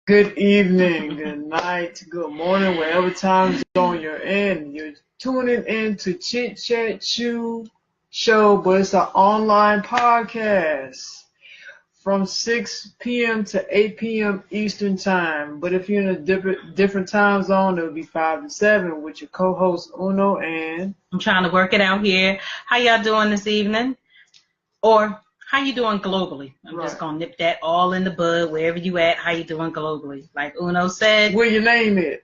Good evening, good night, good morning, wherever time zone you're in. You're tuning in to Chit Chat Chew Show, but it's an online podcast from 6 p.m. to 8 p.m. Eastern Time. But if you're in a different time zone, it'll be 5 to 7 with your co-host Uno and... I'm trying to work it out here. How y'all doing this evening? Or how you doing globally? I'm just going to nip that all in the bud, wherever you at, how you doing globally. Like Uno said. Where your name is?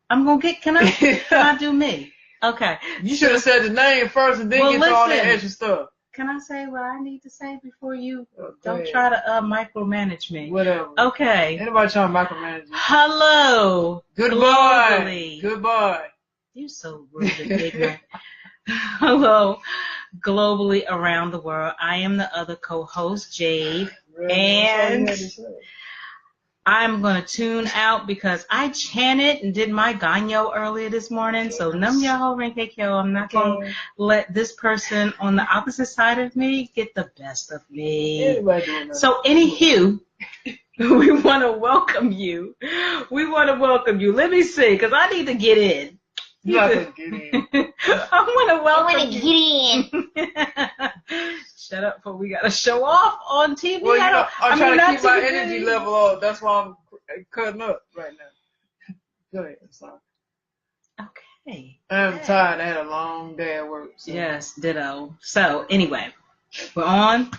I'm going to get, can I do me? Okay. You should have said the name first and then get to all that extra stuff. Can I say what I need to say before you don't try to micromanage me? Whatever. Okay. Anybody trying to micromanage you? Hello. Goodbye. Goodbye. You're so rude and ignorant. Hello. Globally around the world. I am the other co-host, Jade. Really? And I'm going to tune out because I chanted and did my ganyo earlier this morning. So Nam Yaho Renge Kyo. I'm not going to let this person on the opposite side of me get the best of me. So anywho, we want to welcome you. Let me see, because I need to get in. You have to get in. I want to get in. Shut up, for we got to show off on TV. Well, I'm trying to keep my energy level up. That's why I'm cutting up right now. Go ahead. I'm sorry. Okay. I'm tired. I had a long day at work. So. Yes, ditto. So, anyway, we're on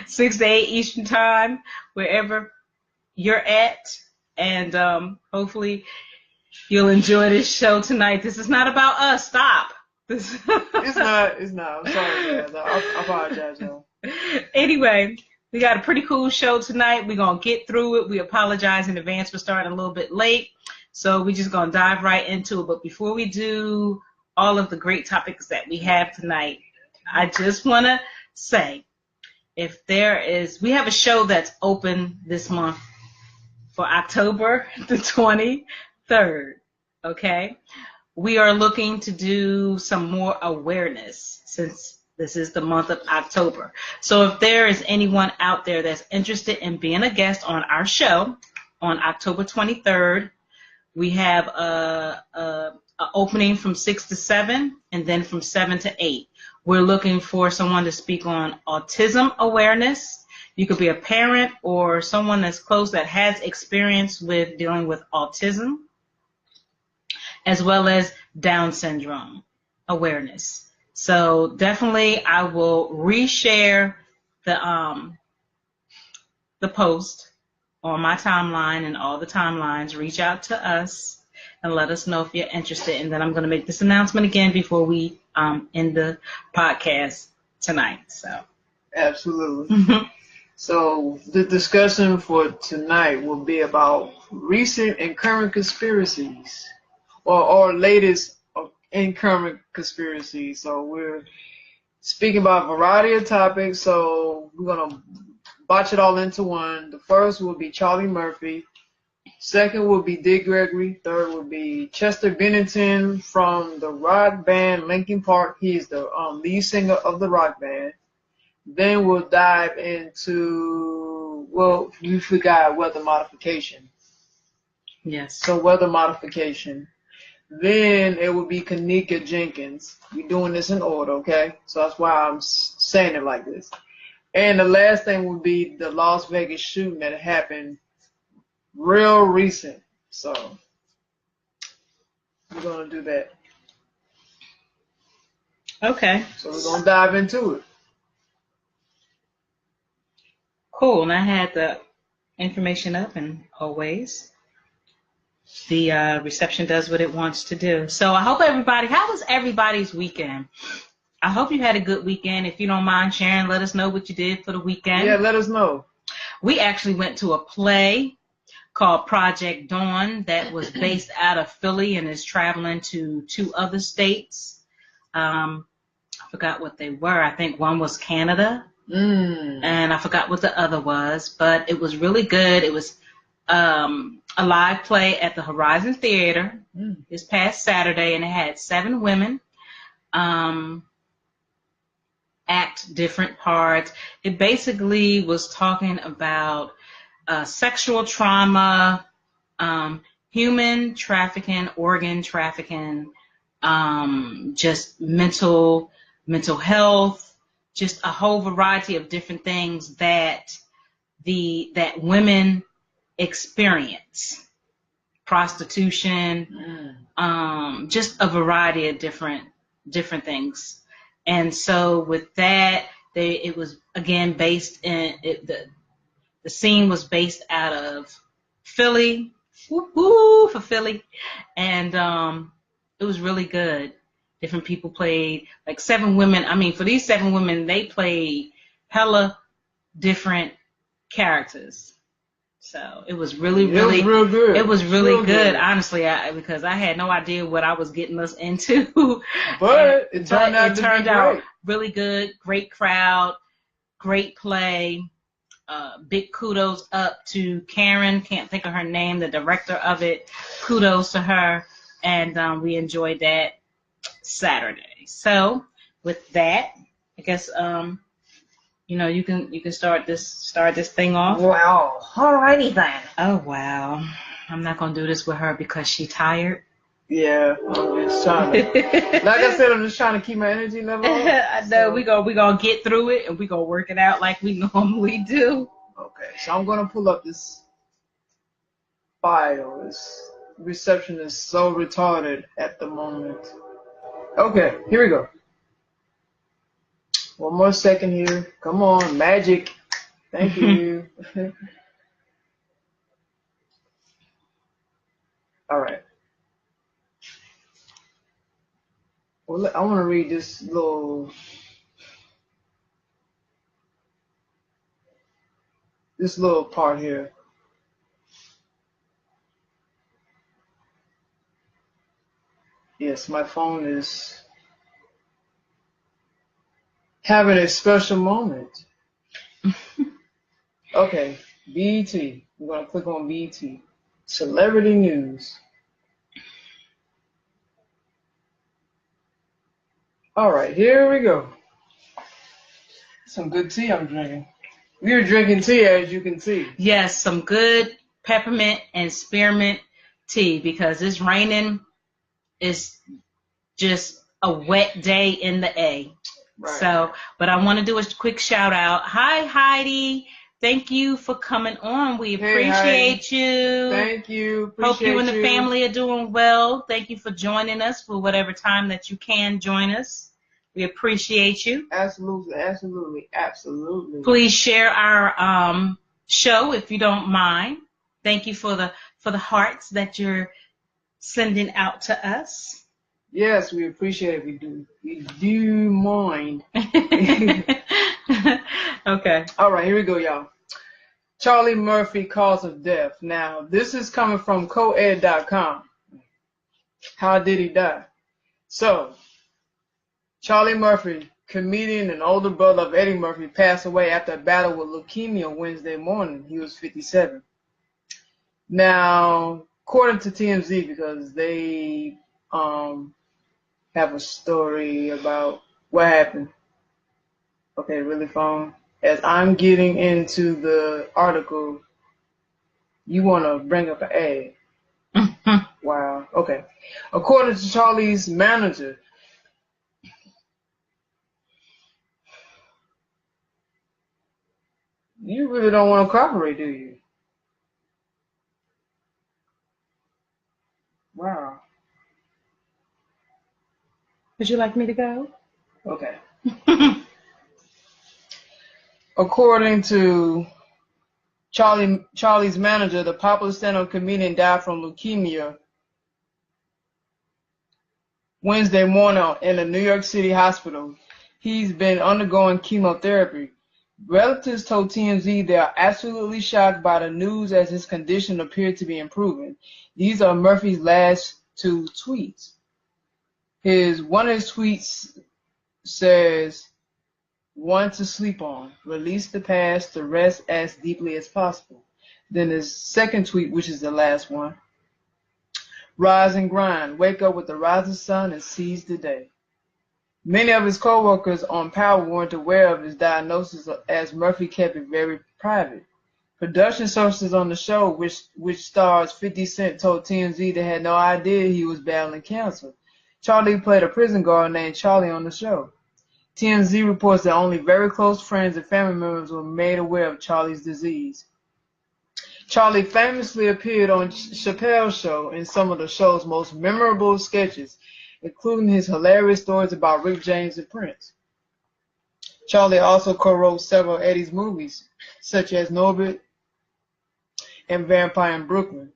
6 to 8 Eastern Time, wherever you're at. And hopefully you'll enjoy this show tonight. This is not about us. Stop. It's not. I'm sorry, guys. I apologize, y'all. Anyway, we got a pretty cool show tonight. We're going to get through it. We apologize in advance for starting a little bit late. So we're just going to dive right into it. But before we do all of the great topics that we have tonight, I just want to say, we have a show that's open this month for October the 23rd. Okay? We are looking to do some more awareness since this is the month of October. So if there is anyone out there that's interested in being a guest on our show on October 23rd, we have a opening from 6 to 7 and then from 7 to 8. We're looking for someone to speak on autism awareness. You could be a parent or someone that's close that has experience with dealing with autism, as well as Down syndrome awareness. So definitely I will reshare the post on my timeline and all the timelines. Reach out to us and let us know if you're interested. And then I'm going to make this announcement again before we end the podcast tonight. So absolutely. So the discussion for tonight will be about recent and current conspiracies. Or latest and current conspiracies. So we're speaking about a variety of topics. So we're going to botch it all into one. The first will be Charlie Murphy. Second will be Dick Gregory. Third will be Chester Bennington from the rock band Linkin Park. He is the lead singer of the rock band. Then we'll dive into, you forgot weather modification. yes. So weather modification. Then it would be Kenneka Jenkins. We're doing this in order, okay? So that's why I'm saying it like this. And the last thing would be the Las Vegas shooting that happened real recent. So we're going to do that. Okay. So we're going to dive into it. Cool. And I had the information up, and always the reception does what it wants to do. So I hope how was everybody's weekend? I hope you had a good weekend. If you don't mind sharing, let us know what you did for the weekend. Yeah, let us know. We actually went to a play called Project Dawn that was based out of Philly and is traveling to 2 other states. I forgot what they were. I think one was Canada, and I forgot what the other was, but it was really good. It was a live play at the Horizon Theater this past Saturday, and it had 7 women act different parts. It basically was talking about sexual trauma, human trafficking, organ trafficking, just mental health, just a whole variety of different things that women experience. Prostitution, just a variety of different things. And so with that, it was again based in the scene was based out of Philly. Woo for Philly. And it was really good. Different people played, like 7 women. I mean, for these 7 women, they played hella different characters. So it was really real good. It was really good, honestly, because I had no idea what I was getting us into. But it turned out really good. Great crowd, great play. Big kudos up to Karen. Can't think of her name, the director of it. Kudos to her, and we enjoyed that Saturday. So with that, I guess you can start this thing off. Well, alrighty then. Oh wow, I'm not gonna do this with her because she's tired. Yeah, I'm just trying to. Like I said, I'm just trying to keep my energy level up. I know we gonna get through it and we gonna work it out like we normally do. Okay, so I'm gonna pull up this file. This reception is so retarded at the moment. Okay, here we go. One more second here. Come on, magic. Thank you. All right. Well, I want to read this little part here. Yes, my phone is having a special moment. Okay, BET. We're going to click on BET. Celebrity news. All right, here we go. Some good tea I'm drinking. We're drinking tea, as you can see. Yes, some good peppermint and spearmint tea because it's raining. It's just a wet day in the A. Right. So, but I want to do a quick shout out. Hi, Heidi. Thank you for coming on. We appreciate you. Thank you. Hope you and the family are doing well. Thank you for joining us for whatever time that you can join us. We appreciate you. Absolutely, absolutely, absolutely. Please share our show if you don't mind. Thank you for the hearts that you're sending out to us. Yes, we appreciate it. We do mind. Okay. All right, here we go, y'all. Charlie Murphy, cause of death. Now, this is coming from coed.com. How did he die? So, Charlie Murphy, comedian and older brother of Eddie Murphy, passed away after a battle with leukemia Wednesday morning. He was 57. Now, according to TMZ, because they have a story about what happened. Okay, really phone. As I'm getting into the article, you want to bring up an ad. Wow. Okay. According to Charlie's manager, you really don't want to cooperate, do you? Wow. Would you like me to go? Okay. According to Charlie's manager, the popular stand-up comedian died from leukemia Wednesday morning in a New York City hospital. He's been undergoing chemotherapy. Relatives told TMZ they are absolutely shocked by the news as his condition appeared to be improving. These are Murphy's last 2 tweets. One of his tweets says, "One to sleep on. Release the past to rest as deeply as possible." Then his second tweet, which is the last one, "Rise and grind. Wake up with the rising sun and seize the day." Many of his co-workers on Power weren't aware of his diagnosis as Murphy kept it very private. Production sources on the show, which stars 50 Cent, told TMZ they had no idea he was battling cancer. Charlie played a prison guard named Charlie on the show. TMZ reports that only very close friends and family members were made aware of Charlie's disease. Charlie famously appeared on Chappelle's Show in some of the show's most memorable sketches, including his hilarious stories about Rick James and Prince. Charlie also co-wrote several Eddie's movies, such as Norbit and Vampire in Brooklyn.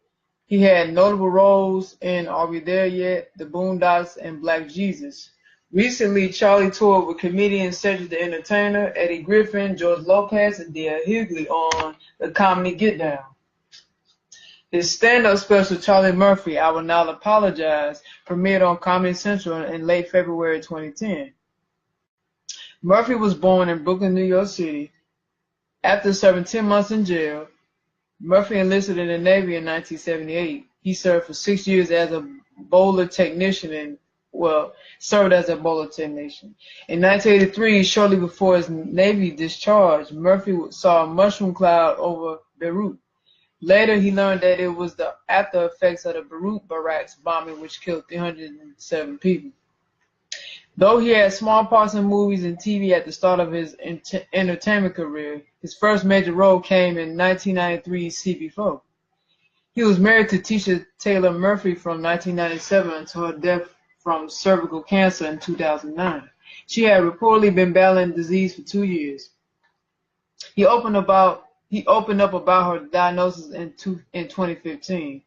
He had notable roles in Are We There Yet?, The Boondocks, and Black Jesus. Recently, Charlie toured with comedians Cedric the Entertainer, Eddie Griffin, George Lopez, and D.L. Hughley on the comedy Get Down. His stand-up special, Charlie Murphy, I Will Not Apologize, premiered on Comedy Central in late February 2010. Murphy was born in Brooklyn, New York City. After serving 10 months in jail, Murphy enlisted in the Navy in 1978. He served for 6 years as a bowler technician and, served as a bowler technician. In 1983, shortly before his Navy discharge, Murphy saw a mushroom cloud over Beirut. Later, he learned that it was the after effects of the Beirut barracks bombing, which killed 307 people. Though he had small parts in movies and TV at the start of his entertainment career, his first major role came in 1993's CB4. He was married to Tisha Taylor Murphy from 1997 until her death from cervical cancer in 2009. She had reportedly been battling disease for 2 years. He opened up about her diagnosis in 2015,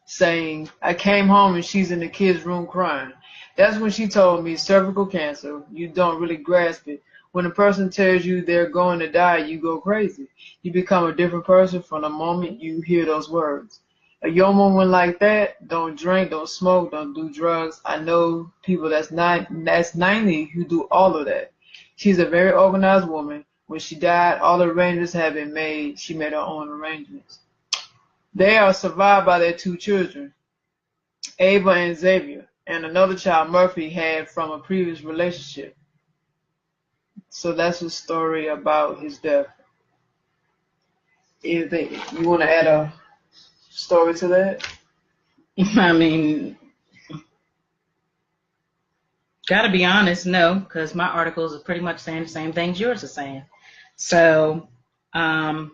saying, "I came home and she's in the kids' room crying. That's when she told me cervical cancer. You don't really grasp it. When a person tells you they're going to die, you go crazy. You become a different person from the moment you hear those words. A young woman like that, don't drink, don't smoke, don't do drugs. I know people that's 90 who do all of that. She's a very organized woman. When she died, all the arrangements had been made. She made her own arrangements. They are survived by their 2 children, Ava and Xavier, and another child Murphy had from a previous relationship." So that's the story about his death. You want to add a story to that? I mean, gotta be honest, no, because my articles are pretty much saying the same things yours are saying. So, I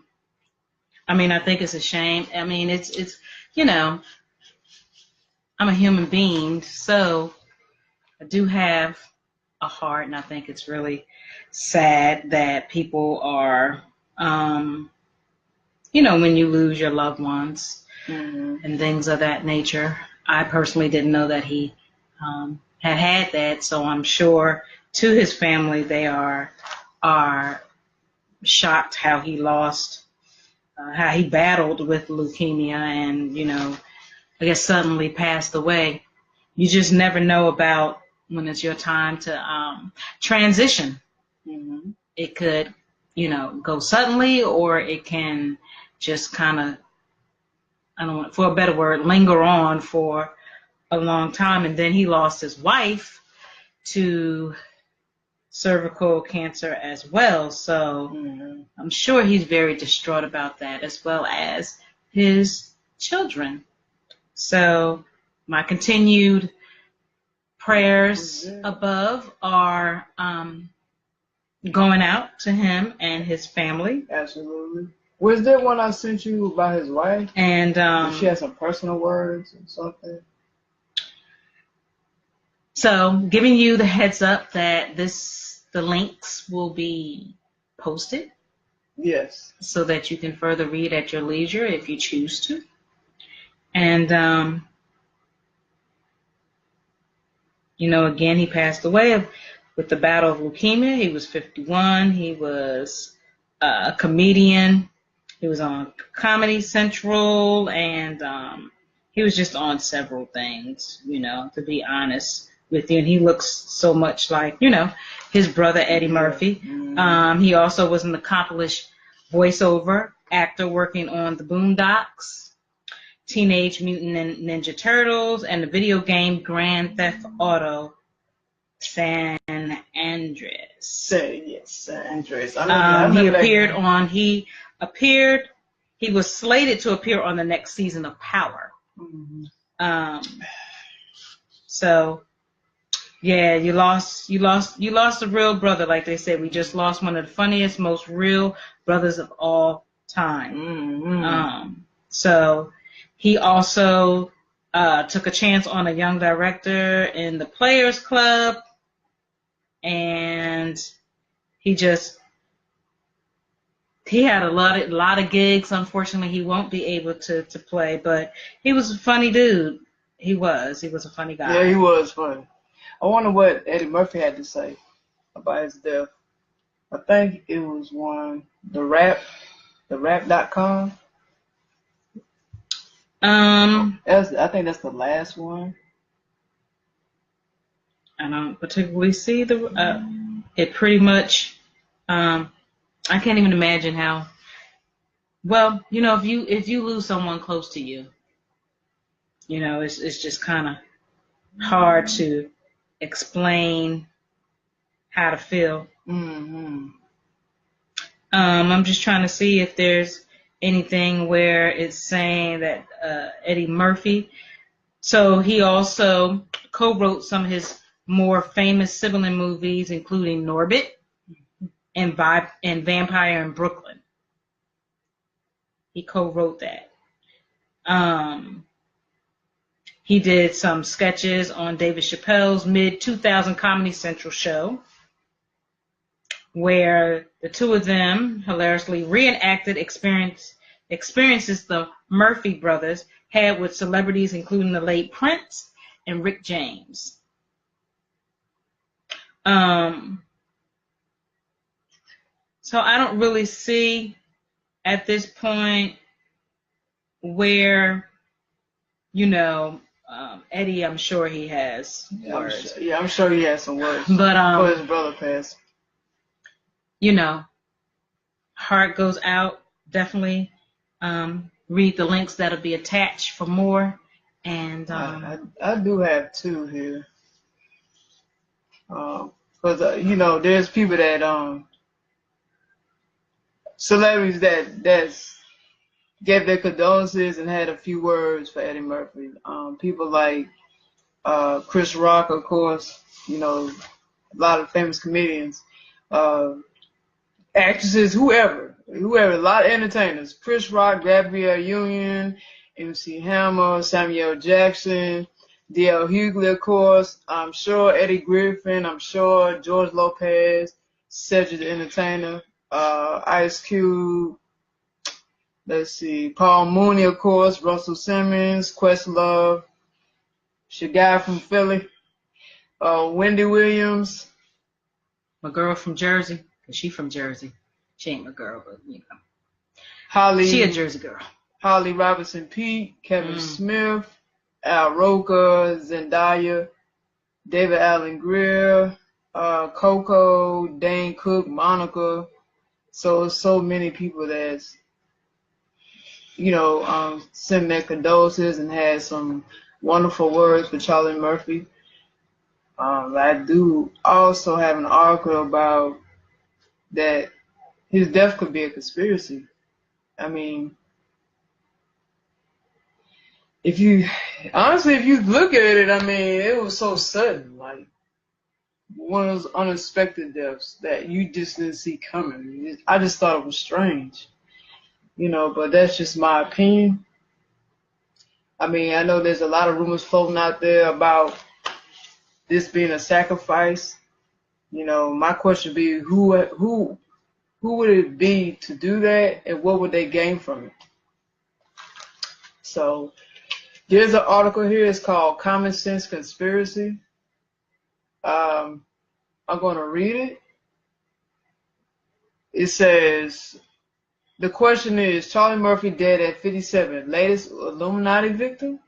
mean, I think it's a shame. I mean, it's I'm a human being, so I do have a heart, and I think it's really sad that people are, when you lose your loved ones and things of that nature. I personally didn't know that he had that, so I'm sure to his family they are shocked how he lost, how he battled with leukemia and, I guess suddenly passed away. You just never know about when it's your time to transition. Mm-hmm. It could, go suddenly, or it can just kind of, I don't want, for a better word, linger on for a long time. And then he lost his wife to cervical cancer as well. So I'm sure he's very distraught about that, as well as his children. So my continued prayers above are going out to him and his family. Absolutely. Was there one I sent you about his wife? And she had some personal words and something. So giving you the heads up that the links will be posted. Yes. So that you can further read at your leisure if you choose to. And again, he passed away with the battle of leukemia. He was 51. He was a comedian. He was on Comedy Central, and he was just on several things, to be honest with you. And he looks so much like, his brother Eddie Murphy. He also was an accomplished voiceover actor working on The Boondocks, Teenage Mutant Ninja Turtles, and the video game Grand Theft Auto San Andreas. San Andreas. He appeared on, he appeared. He was slated to appear on the next season of Power. So, yeah, you lost a real brother, like they said. We just lost one of the funniest, most real brothers of all time. So he also took a chance on a young director in the Players Club, and he had a lot of gigs. Unfortunately, he won't be able to play, but he was a funny dude. He was a funny guy. Yeah, he was funny. I wonder what Eddie Murphy had to say about his death. I think it was the rap.com. I think that's the last one. I don't particularly see it pretty much. I can't even imagine how. Well, if you lose someone close to you, it's just kind of hard to explain how to feel. I'm just trying to see if there's anything where it's saying that Eddie Murphy. So he also co-wrote some of his more famous sibling movies, including Norbit and Vampire in Brooklyn. He co-wrote that. He did some sketches on David Chappelle's mid-2000 Comedy Central show, where the two of them hilariously reenacted experiences the Murphy brothers had with celebrities, including the late Prince and Rick James. So I don't really see at this point where, Eddie, I'm sure he has words. I'm sure he has some words. But for his brother passed. Heart goes out. Definitely read the links that'll be attached for more. And I do have two here. Because there's people that celebrities that's gave their condolences and had a few words for Eddie Murphy. People like Chris Rock, of course. A lot of famous comedians, actresses, whoever, a lot of entertainers. Chris Rock, Gabrielle Union, MC Hammer, Samuel Jackson, D.L. Hughley, of course. I'm sure Eddie Griffin. I'm sure George Lopez, Cedric the Entertainer, Ice Cube. Let's see, Paul Mooney, of course, Russell Simmons, Questlove, your guy from Philly, Wendy Williams. My girl from Jersey, because she from Jersey. She ain't my girl, but Holly. She a Jersey girl. Holly Robinson Pete, Kevin Smith, Al Roker, Zendaya, David Allen Greer, Coco, Dane Cook, Monica. So many people that's send their condolences and had some wonderful words for Charlie Murphy. I do also have an article about that his death could be a conspiracy. I mean, if you look at it, I mean, it was so sudden, like one of those unexpected deaths that you just didn't see coming. I just thought it was strange. But that's just my opinion. I mean, I know there's a lot of rumors floating out there about this being a sacrifice. My question would be, who would it be to do that, and what would they gain from it? So there's an article here. It's called Common Sense Conspiracy. I'm going to read it. It says, the question is, Charlie Murphy dead at 57, latest Illuminati victim?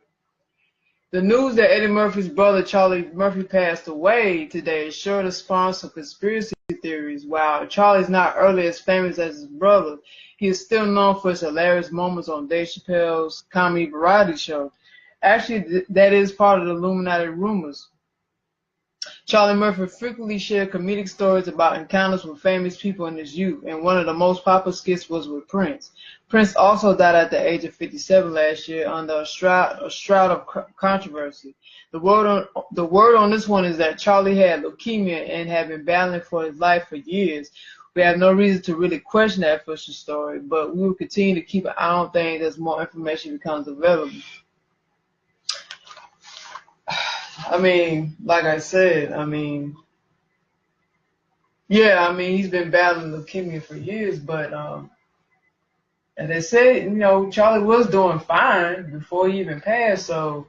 The news that Eddie Murphy's brother Charlie Murphy passed away today is sure to spawn some conspiracy theories. While Charlie's not early as famous as his brother, he is still known for his hilarious moments on Dave Chappelle's comedy variety show. Actually, that is part of the Illuminati rumors. Charlie Murphy frequently shared comedic stories about encounters with famous people in his youth, and one of the most popular skits was with Prince. Prince also died at the age of 57 last year under a shroud of controversy. The word on this one is that Charlie had leukemia and had been battling for his life for years. We have no reason to really question that official story, but we will continue to keep an eye on things as more information becomes available. I mean, like I said, he's been battling leukemia for years, but as they said, Charlie was doing fine before he even passed. So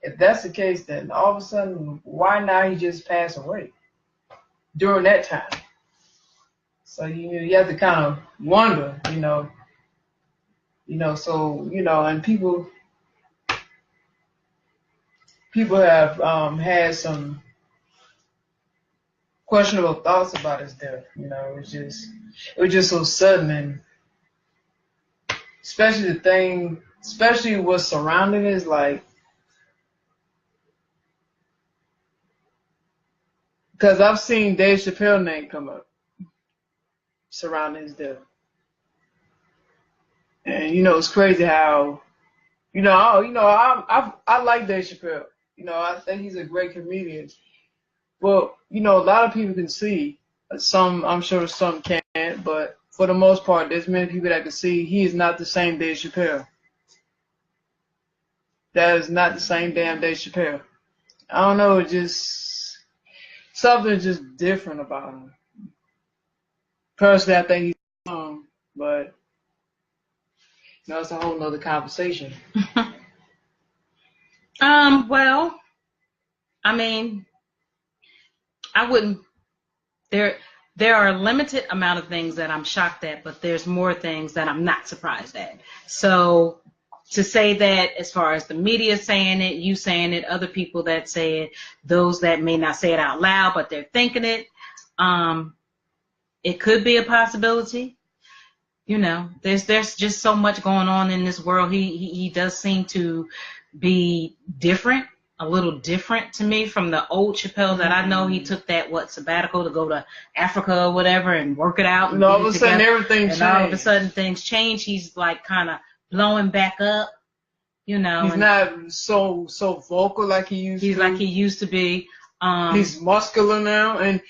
if that's the case, then all of a sudden, why now he just passed away during that time? So you have to kind of wonder, and people have had some questionable thoughts about his death. It was just so sudden, and especially what's surrounding it is like, because I've seen Dave Chappelle's name come up surrounding his death, and it's crazy how, I like Dave Chappelle. I think he's a great comedian. Well, a lot of people can see. I'm sure some can't, but for the most part, there's many people that can see he is not the same Dave Chappelle. That is not the same damn Dave Chappelle. I don't know, something just different about him. Personally, I think he's wrong, but it's a whole nother conversation. Well, I wouldn't. There are a limited amount of things that I'm shocked at, but there's more things that I'm not surprised at. So to say that, as far as the media saying it, you saying it, other people that say it, those that may not say it out loud, but they're thinking it, it could be a possibility. There's just so much going on in this world. He does seem to be different. A little different to me from the old Chappelle that I know. He took that sabbatical to go to Africa or whatever and work it out. And all of a sudden everything changed. All of a sudden things change. He's like kind of blowing back up, He's not so vocal like he used to. He's like he used to be. He's muscular now, and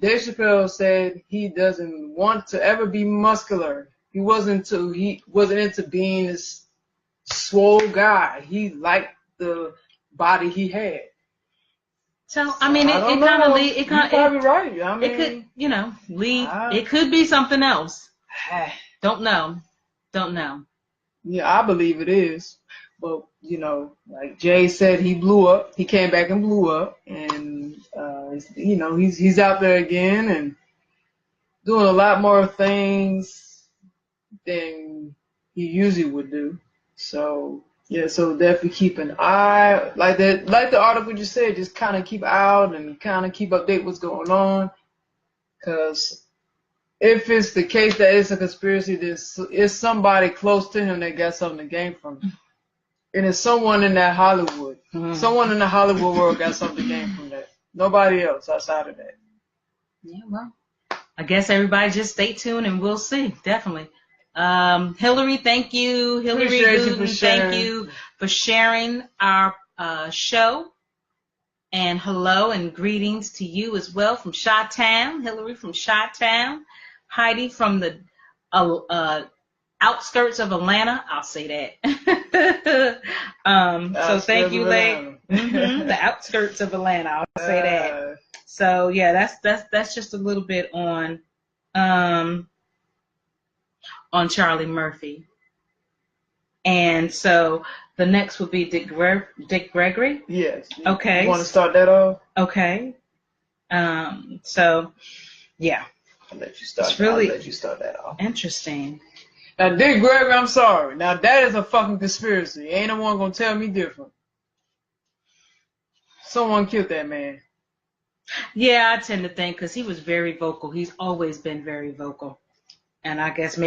Dave Chappelle said he doesn't want to ever be muscular. He wasn't into being this swole guy. He liked the body he had. So it kind of lead. You're probably right. It could, lead. It could be something else. Don't know. Yeah, I believe it is. But like Jay said, he blew up. He came back and blew up, and he's out there again and doing a lot more things than he usually would do. So. Yeah, so definitely keep an eye, like the article just said, just kind of keep out and kind of keep update what's going on. Because if it's the case that it's a conspiracy, it's somebody close to him that got something to gain from it. And it's someone in that Hollywood. Mm-hmm. Someone in the Hollywood world got something to gain from that. Nobody else outside of that. Yeah, well, I guess everybody just stay tuned and we'll see, definitely. Hillary, thank you. Hillary Gooden, thank you for sharing our show. And hello and greetings to you as well from Chi-Town. Hillary from Chi-Town. Heidi from the outskirts of Atlanta. I'll say that. So thank you, lady. The outskirts of Atlanta. I'll say that. So yeah, that's just a little bit on Charlie Murphy. And so the next would be Dick Gregory. Yes. Okay. You want to start that off? Okay. So yeah. I'll let you start. It's really I'll let you start that off. Interesting. Now, Dick Gregory, I'm sorry. Now that is a fucking conspiracy. Ain't no one gonna tell me different. Someone killed that man. Yeah, I tend to think because he was very vocal. He's always been very vocal. And I guess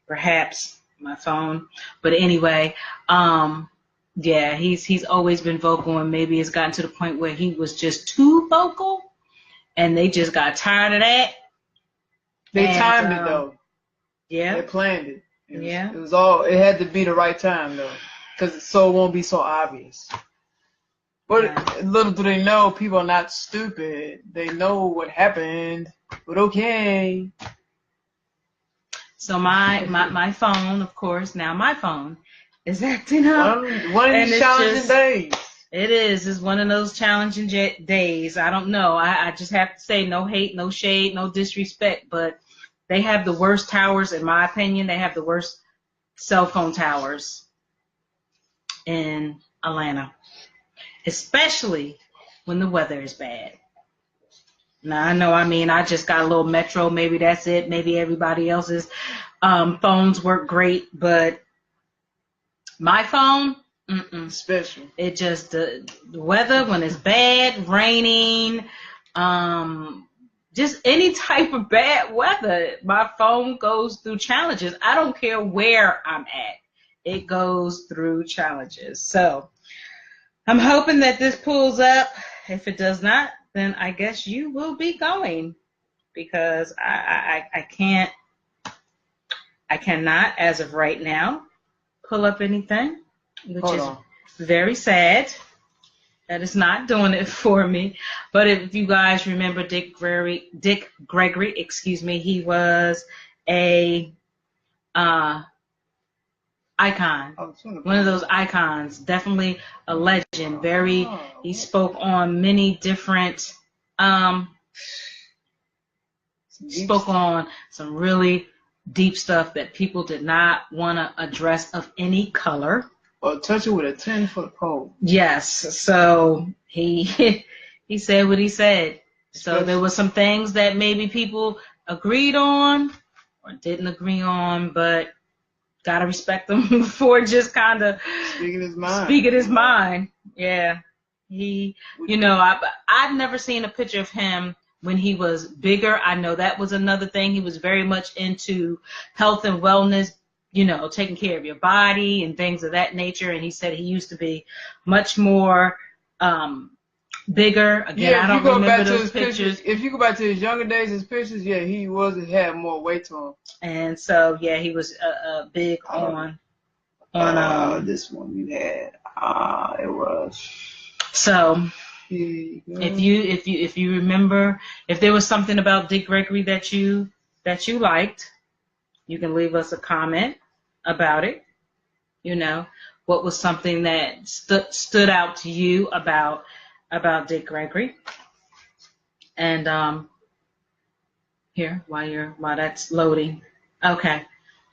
perhaps my phone. But anyway, Yeah, he's always been vocal, and maybe it's gotten to the point where he was just too vocal, and they just got tired of that. They timed it though. Yeah. They planned it. Yeah. It had to be the right time though, because it won't be so obvious. But little do they know, people are not stupid. They know what happened. But okay. So my phone, of course, now my phone is acting up. One of these challenging days. It is. It's one of those challenging days. I don't know. I just have to say, no hate, no shade, no disrespect, but they have the worst towers, in my opinion. They have the worst cell phone towers in Atlanta, especially when the weather is bad. Now, I just got a little Metro. Maybe that's it. Maybe everybody else's phones work great, but my phone, special. It just, the weather when it's bad, raining, just any type of bad weather, my phone goes through challenges. I don't care where I'm at. It goes through challenges. So I'm hoping that this pulls up. If it does not, then I guess you will be going, because I cannot, as of right now, pull up anything, which is very sad. That is not doing it for me. But if you guys remember Dick Gregory, he was a icon, one of those icons, definitely a legend. He spoke on many different, spoke on some really deep stuff that people did not want to address of any color. Or touch it with a 10-foot pole. Yes, so he said what he said. So there were some things that maybe people agreed on or didn't agree on, but gotta respect him before just kind of speaking his mind. Yeah, I've never seen a picture of him when he was bigger. I know that was another thing. He was very much into health and wellness, taking care of your body and things of that nature. And he said he used to be much more bigger. Again, I don't remember those pictures. If you go back to his younger days, his pictures, he had more weight to him. And so, he was big on this one we had. It was. So if you remember, if there was something about Dick Gregory that you liked, you can leave us a comment about it. What was something that stood out to you about Dick Gregory? And here, while that's loading. Okay.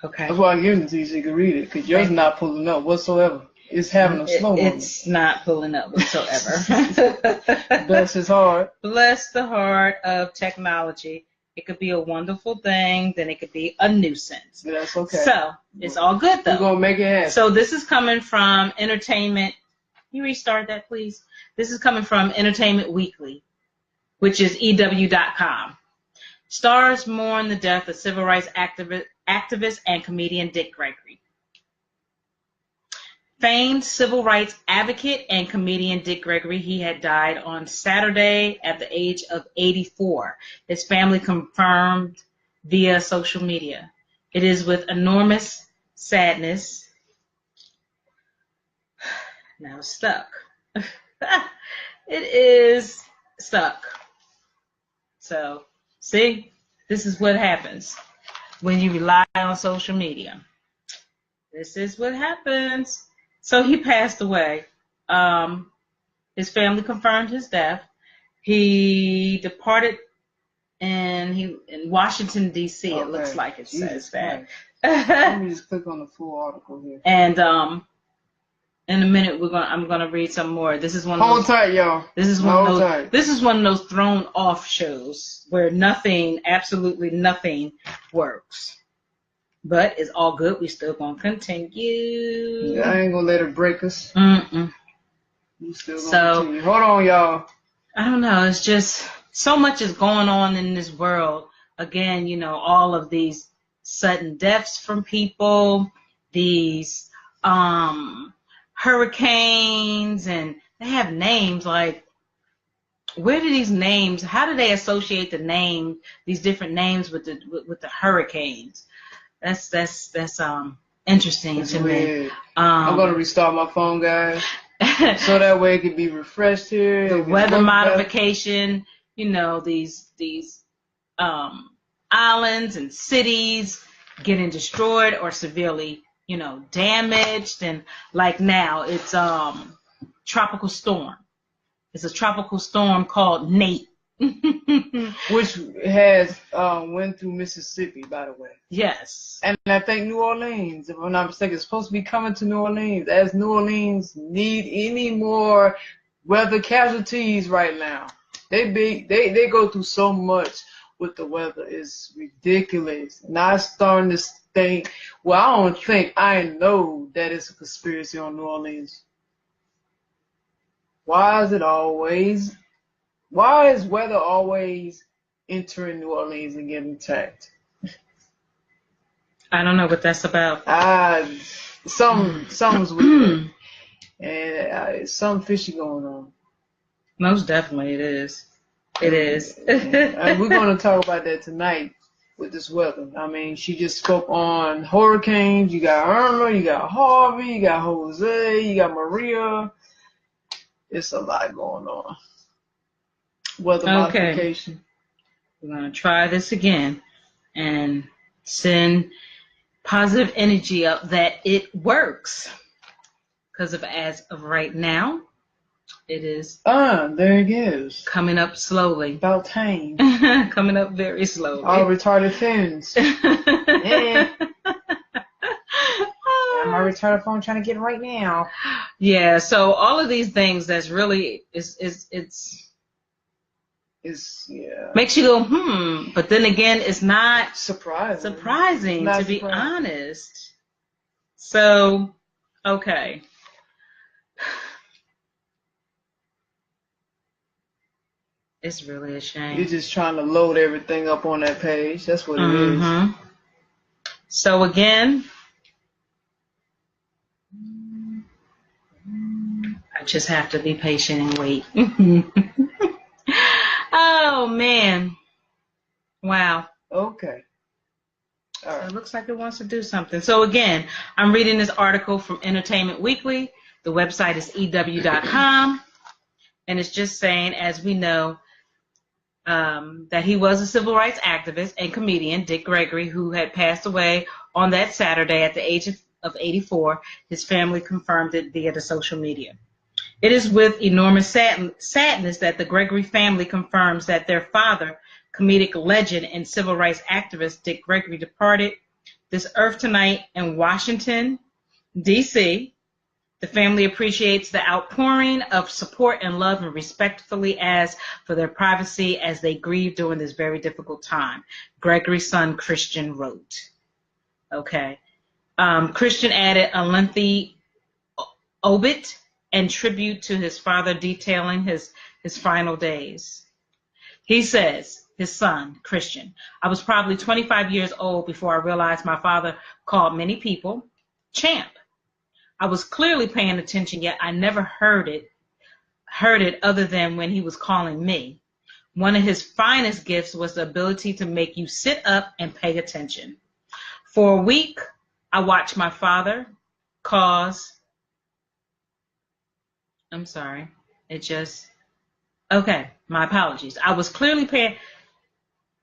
That's why I give it to you so you can read it, because yours not pulling up whatsoever. It's having a slow moment. It's not pulling up whatsoever. Bless his heart. Bless the heart of technology. It could be a wonderful thing, then it could be a nuisance. Yeah, that's okay. So it's all good though. We're gonna make it happen. So this is coming from Entertainment. Can you restart that, please? This is coming from Entertainment Weekly, which is EW.com. Stars mourn the death of civil rights activist and comedian Dick Gregory. Famed civil rights advocate and comedian Dick Gregory, he had died on Saturday at the age of 84. His family confirmed via social media. It is with enormous sadness. Now it's stuck. It is stuck. So, see, this is what happens when you rely on social media. This is what happens. So he passed away. His family confirmed his death. He departed in Washington, D.C. Okay. It looks like it says that. Let me just click on the full article here. And in a minute I'm gonna read some more. This is one of those, hold tight, y'all. This is one of those thrown off shows where absolutely nothing works. But it's all good. We still gonna continue. Yeah, I ain't gonna let it break us. We still gonna continue. Hold on, y'all. I don't know. It's just so much is going on in this world. Again, all of these sudden deaths from people, these hurricanes, and they have names like, where do these names, how do they associate these different names with the hurricanes? That's interesting That's to weird. me. I'm gonna restart my phone, guys, so that way it can be refreshed here. The weather modification, these islands and cities getting destroyed or severely, damaged, and like now it's tropical storm. It's a tropical storm called Nate. Which has went through Mississippi, by the way. Yes. And I think New Orleans, if I'm not mistaken, is supposed to be coming to New Orleans, as New Orleans need any more weather casualties right now. They go through so much with the weather. It's ridiculous. And I'm starting to think, well, I know that it's a conspiracy on New Orleans. Why is weather always entering New Orleans and getting attacked? I don't know what that's about. Something's weird. And some fishy going on. Most definitely it is. It is. And we're going to talk about that tonight with this weather. I mean, she just spoke on hurricanes. You got Irma, you got Harvey, you got Jose, you got Maria. It's a lot going on. Weather modification. We're going to try this again and send positive energy up that it works. Because as of right now, it is. There it is. Coming up slowly. About time. Coming up very slowly. All retarded fins. Yeah. My retarded phone trying to get right now. Yeah, so all of these things that's really makes you go, but then again, it's not surprising to be honest. So, okay. It's really a shame. You're just trying to load everything up on that page. That's what it is. So again, I just have to be patient and wait. Oh, man. Wow. Okay. All right. So it looks like it wants to do something. So again, I'm reading this article from Entertainment Weekly. The website is EW.com. And it's just saying, as we know, that he was a civil rights activist and comedian, Dick Gregory, who had passed away on that Saturday at the age of 84. His family confirmed it via the social media. It is with enormous sadness that the Gregory family confirms that their father, comedic legend and civil rights activist Dick Gregory, departed this earth tonight in Washington, D.C. The family appreciates the outpouring of support and love and respectfully asks for their privacy as they grieve during this very difficult time. Gregory's son, Christian, wrote. Okay. Christian added a lengthy obit and tribute to his father detailing his final days. He says, his son, Christian, I was probably 25 years old before I realized my father called many people champ. I was clearly paying attention, yet I never heard it other than when he was calling me. One of his finest gifts was the ability to make you sit up and pay attention. For a week, I watched my father my apologies. I was clearly paying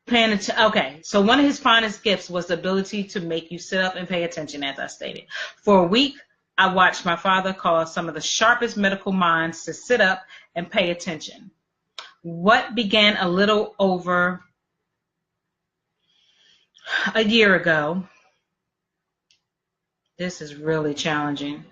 attention. Okay, so one of his finest gifts was the ability to make you sit up and pay attention, as I stated. For a week, I watched my father cause some of the sharpest medical minds to sit up and pay attention. What began a little over a year ago, this is really challenging.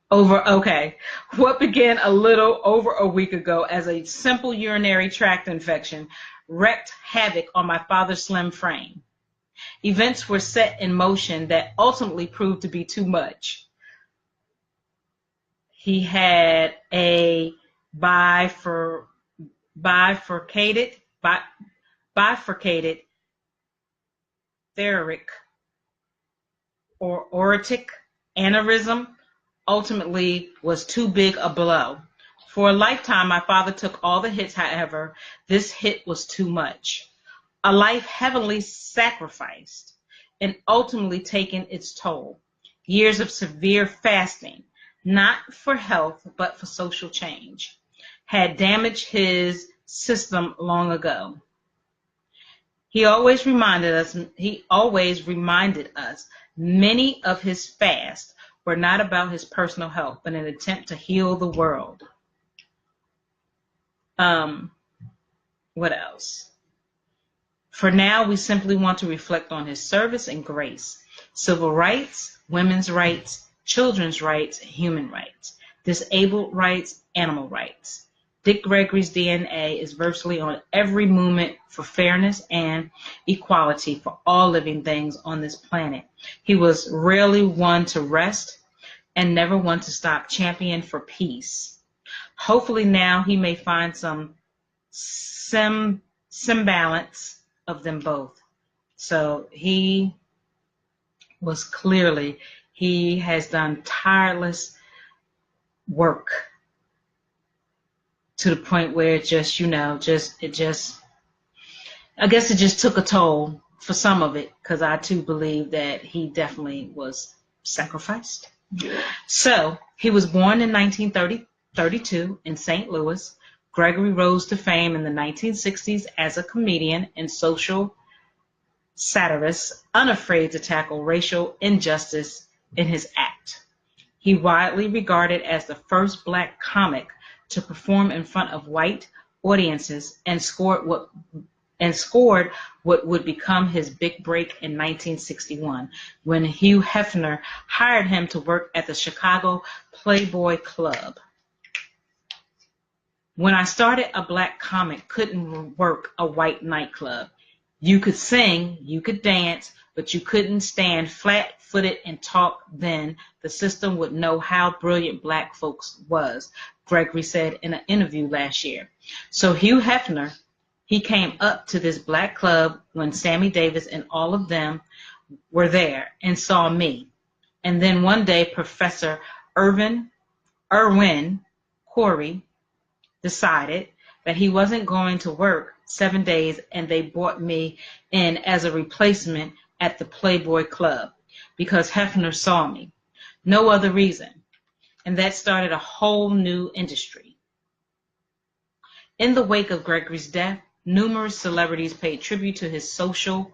What began a little over a week ago as a simple urinary tract infection wreaked havoc on my father's slim frame. Events were set in motion that ultimately proved to be too much. He had a bifurcated theoric or aortic aneurysm ultimately was too big a blow. For a lifetime, my father took all the hits, however, this hit was too much. A life heavily sacrificed and ultimately taken its toll. Years of severe fasting, not for health, but for social change, had damaged his system long ago. He always reminded us many of his fasts were not about his personal health, but an attempt to heal the world. What else? For now, we simply want to reflect on his service and grace, civil rights, women's rights, children's rights, human rights, disabled rights, animal rights. Dick Gregory's DNA is virtually on every movement for fairness and equality for all living things on this planet. He was rarely one to rest and never one to stop championing for peace. Hopefully now he may find some semblance of them both. So he has done tireless work to the point where I guess it just took a toll for some of it, because I too believe that he definitely was sacrificed. Yeah. So he was born in 1932 in St. Louis. Gregory rose to fame in the 1960s as a comedian and social satirist, unafraid to tackle racial injustice in his act. He widely regarded as the first black comic to perform in front of white audiences and scored what would become his big break in 1961 when Hugh Hefner hired him to work at the Chicago Playboy Club. When I started, a black comic couldn't work a white nightclub. You could sing, you could dance, but you couldn't stand flat-footed and talk. Then the system would know how brilliant black folks was, Gregory said in an interview last year. So Hugh Hefner, he came up to this black club when Sammy Davis and all of them were there and saw me. And then one day, Professor Irwin Corey decided that he wasn't going to work 7 days, and they brought me in as a replacement at the Playboy Club because Hefner saw me. No other reason. And that started a whole new industry. In the wake of Gregory's death, numerous celebrities paid tribute to his societal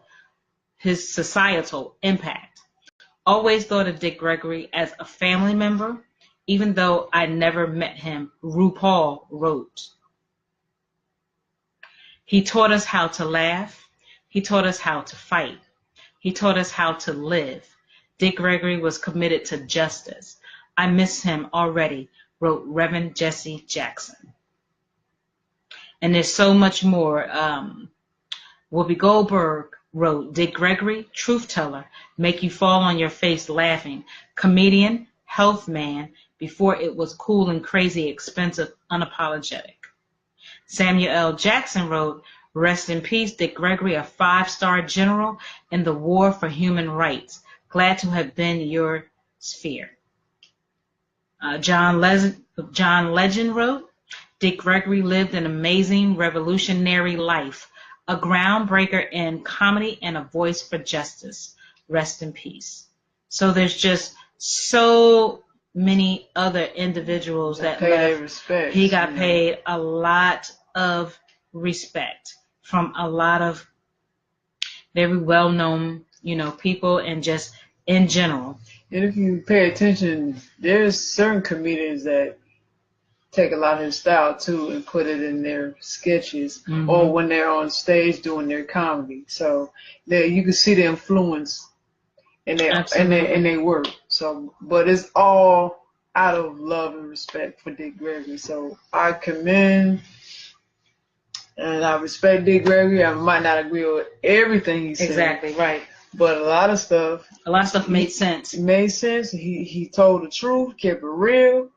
impact. Always thought of Dick Gregory as a family member, even though I never met him, RuPaul wrote. He taught us how to laugh. He taught us how to fight. He taught us how to live. Dick Gregory was committed to justice. I miss him already, wrote Reverend Jesse Jackson. And there's so much more. Whoopi Goldberg wrote, Dick Gregory, truth teller, make you fall on your face laughing, comedian, health man, before it was cool and crazy, expensive, unapologetic. Samuel L. Jackson wrote, rest in peace, Dick Gregory, a 5-star general in the war for human rights. Glad to have been your sphere. John Legend wrote, Dick Gregory lived an amazing revolutionary life, a groundbreaker in comedy and a voice for justice. Rest in peace. So there's just so many other individuals that left. Respect. He got paid a lot of respect from a lot of very well-known, people, and just in general. And if you pay attention, there's certain comedians that take a lot of his style too and put it in their sketches, mm-hmm. or when they're on stage doing their comedy. So you can see the influence in their work. So, but it's all out of love and respect for Dick Gregory. So I commend and I respect Dick Gregory. I might not agree with everything he said. Exactly, right. But a lot of stuff made sense. It made sense. He told the truth, kept it real.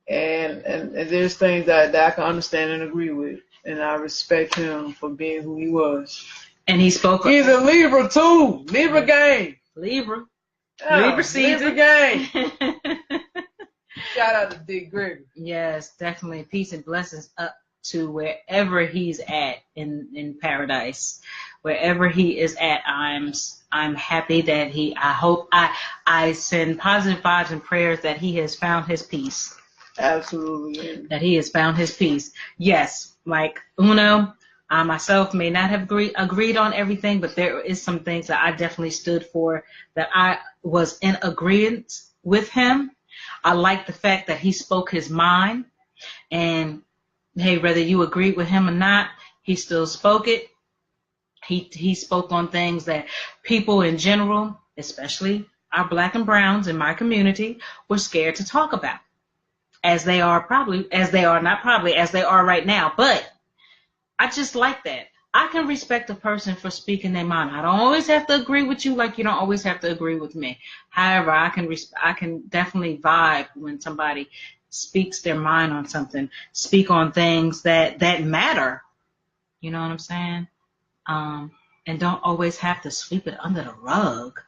And there's things that I can understand and agree with. And I respect him for being who he was. And he spoke. He's a Libra too. Libra gang. Libra. Yeah, Libra season. Libra gang. Shout out to Dick Gregory. Yes, definitely. Peace and blessings up to wherever he's at in paradise. Wherever he is at, I'm happy that I send positive vibes and prayers that he has found his peace. Absolutely. That he has found his peace. Yes, like Uno, I myself may not have agreed on everything, but there is some things that I definitely stood for, that I was in agreement with him. I like the fact that he spoke his mind, and hey, whether you agreed with him or not, he still spoke it. He spoke on things that people in general, especially our black and browns in my community, were scared to talk about, as they are right now. But I just like that. I can respect a person for speaking their mind. I don't always have to agree with you, like you don't always have to agree with me. However, I can definitely vibe when somebody speaks their mind on something, speak on things that matter. You know what I'm saying? And don't always have to sweep it under the rug.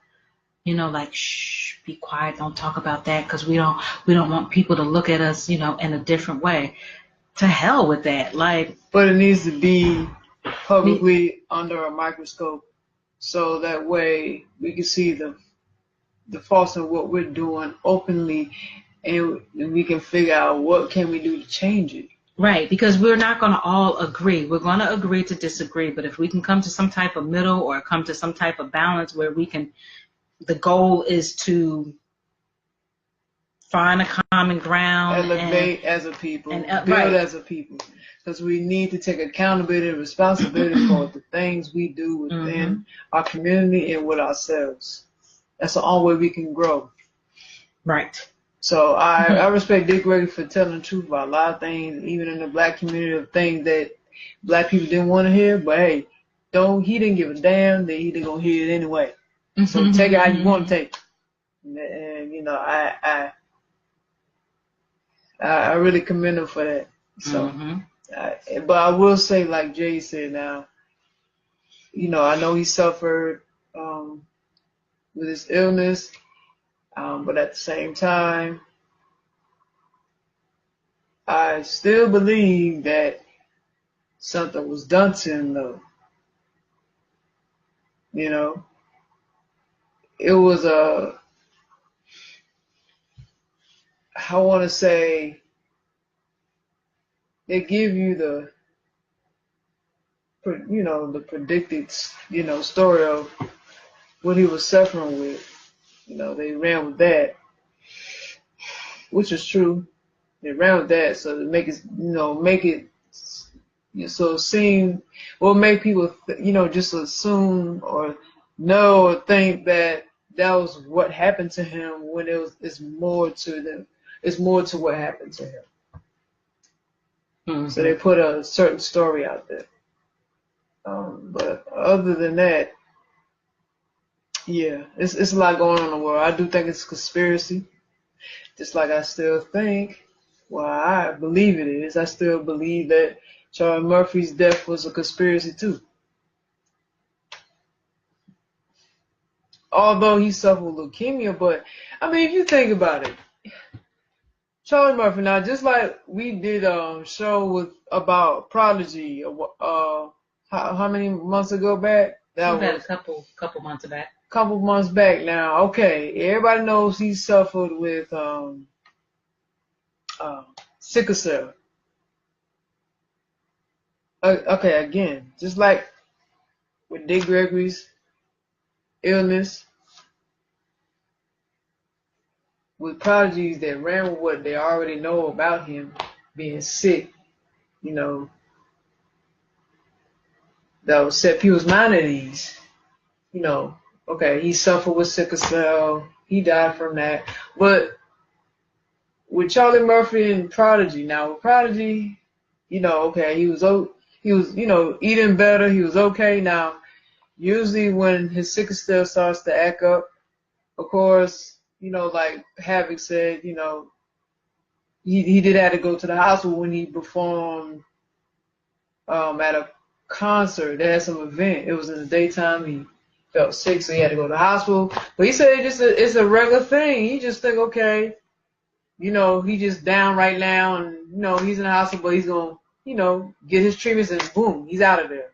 You know, like, shh, be quiet, don't talk about that, because we don't want people to look at us, you know, in a different way. To hell with that. Like, but it needs to be publicly under a microscope, so that way we can see the faults of what we're doing openly, and we can figure out what can we do to change it. Right, because we're not going to all agree. We're going to agree to disagree, but if we can come to some type of middle or come to some type of balance where we can, the goal is to find a common ground. Elevate as a people, build right. as a people. Because we need to take accountability and responsibility for the things we do within our community and with ourselves. That's the only way we can grow. Right. So I respect Dick Gregory for telling the truth about a lot of things, even in the black community, of things that black people didn't want to hear. But hey, he didn't give a damn that he didn't gonna hear it anyway. So take it how you want to take it. And you know, I really commend him for that. So, but I will say, like Jay said, now, you know, I know he suffered with his illness, but at the same time, I still believe that something was done to him, though. You know, it was I want to say, they give you the predicted, story of what he was suffering with. You know, they ran with that, which is true. They ran with that, so to make it so seem, or make people, just assume or know or think that was what happened to him, when it's more to them. It's more to what happened to him. So they put a certain story out there. But other than that, yeah, it's a lot going on in the world. I do think it's a conspiracy. Just like I still think, well, I believe it is. I still believe that Charlie Murphy's death was a conspiracy too. Although he suffered leukemia, but I mean, if you think about it, Charlie Murphy, now just like we did a show about Prodigy, how many months ago back? That was a couple months back. Couple months back now. Okay, everybody knows he suffered with sickle cell. Okay, again, just like with Dick Gregory's illness, with prodigies that ran with what they already know about him being sick, that would set people's mind at ease. Okay, he suffered with sickle cell, he died from that. But with Charlie Murphy and Prodigy, now with Prodigy, okay, he was eating better, he was okay. Now, usually when his sickle cell starts to act up, of course, like Havoc said, he did have to go to the hospital when he performed at a concert. They had some event. It was in the daytime. He felt sick, so he had to go to the hospital. But he said it's a regular thing. He just think, okay, he just down right now, and he's in the hospital, but he's gonna, get his treatments, and boom, he's out of there.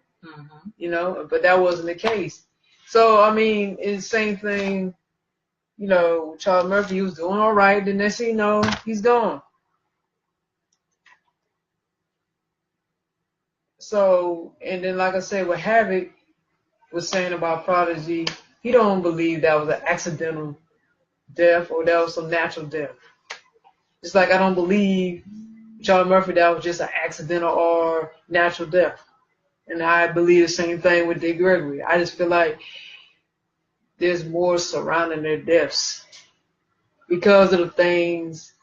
But that wasn't the case. So I mean, it's the same thing. Charles Murphy, he was doing all right. The next thing you know, he's gone. So, and then like I said, what Havoc was saying about Prodigy, he don't believe that was an accidental death or that was some natural death. Just like I don't believe Charles Murphy that was just an accidental or natural death. And I believe the same thing with Dick Gregory. I just feel like there's more surrounding their deaths because of the things,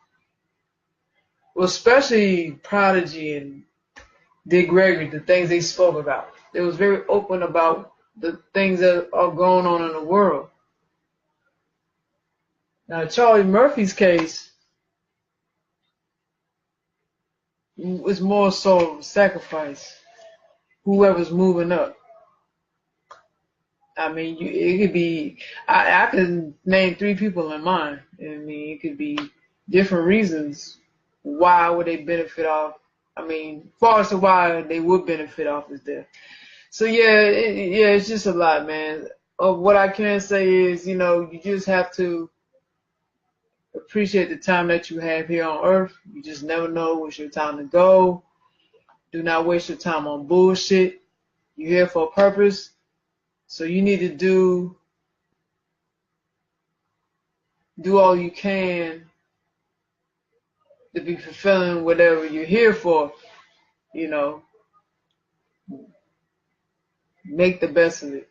well, especially Prodigy and Dick Gregory, the things they spoke about. They was very open about the things that are going on in the world. Now, Charlie Murphy's case was more so sacrifice. Whoever's moving up. I mean, it could be, I can name 3 people in mind. I mean, it could be different reasons why would they benefit off. I mean, as far as to why they would benefit off his death. So yeah, it's just a lot, man. What I can say is, you just have to appreciate the time that you have here on Earth. You just never know what's your time to go. Do not waste your time on bullshit. You're here for a purpose. So you need to do all you can to be fulfilling whatever you're here for. Make the best of it.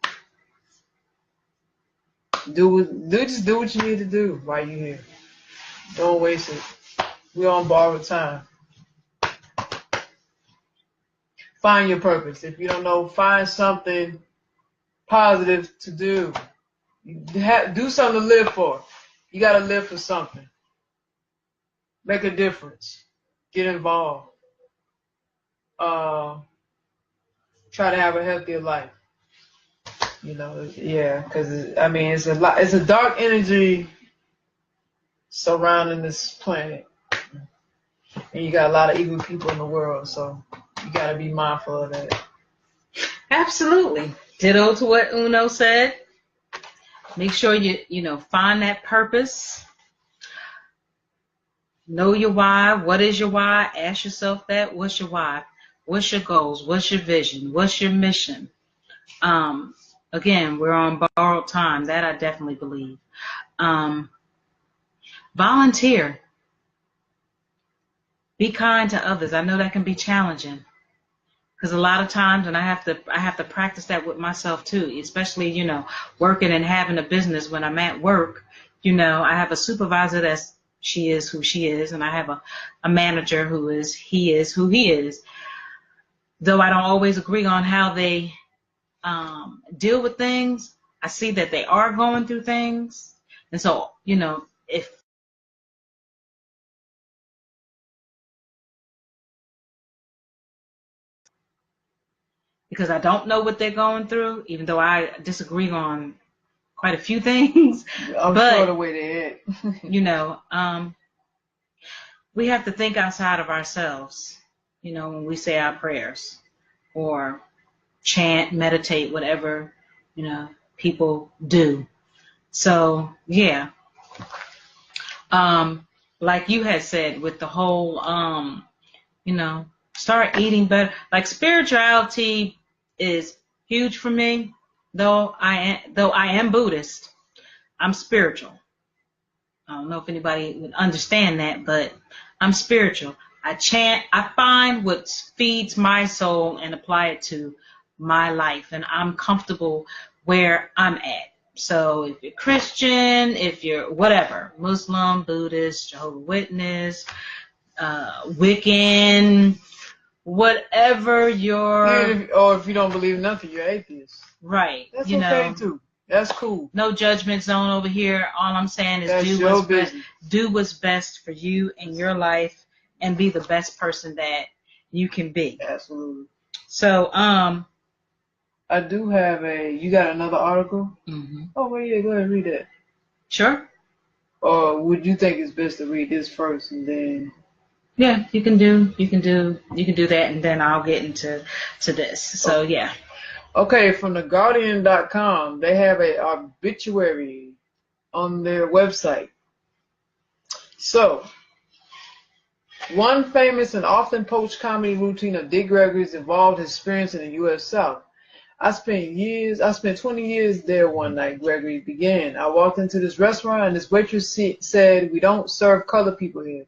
Just do what you need to do while you're here. Don't waste it. We're on borrowed time. Find your purpose. If you don't know, find something positive to do. Do something to live for. You got to live for something. Make a difference. Get involved. Try to have a healthier life. Because I mean, it's a dark energy surrounding this planet, and you got a lot of evil people in the world, so you got to be mindful of that. Absolutely. Ditto to what Uno said. Make sure you find that purpose. Know your why. What is your why? Ask yourself that. What's your why? What's your goals? What's your vision? What's your mission? Again, we're on borrowed time. That I definitely believe. Volunteer. Be kind to others. I know that can be challenging. Because a lot of times, and I have to practice that with myself too, especially, working and having a business when I'm at work. I have a supervisor she is who she is, and I have a manager he is who he is. Though I don't always agree on how they deal with things, I see that they are going through things. And so, because I don't know what they're going through, even though I disagree on quite a few things. I'm sure the way they hit. We have to think outside of ourselves, when we say our prayers or chant, meditate, whatever, people do. So, yeah. Like you had said with the whole, start eating better. Like spirituality is huge for me, though I am Buddhist. I'm spiritual. I don't know if anybody would understand that, but I'm spiritual. I chant. I find what feeds my soul and apply it to my life, and I'm comfortable where I'm at. So if you're Christian, if you're whatever, Muslim, Buddhist, Jehovah's Witness, Wiccan, whatever or if you don't believe in nothing, you're atheist. Right. That's okay too. That's cool. No judgment zone over here. All I'm saying is do what's best for you and your life, and be the best person that you can be. Absolutely. So I do have you got another article? Mm-hmm. Oh, well, yeah, go ahead and read that. Sure. Or would you think it's best to read this first and then? Yeah, you can do that, and then I'll get into this. So yeah. Okay, from theguardian.com, they have a obituary on their website. So, one famous and often poached comedy routine of Dick Gregory's involved his experience in the U.S. South. I spent 20 years there one night, Gregory began. I walked into this restaurant and this waitress said, "We don't serve colored people here."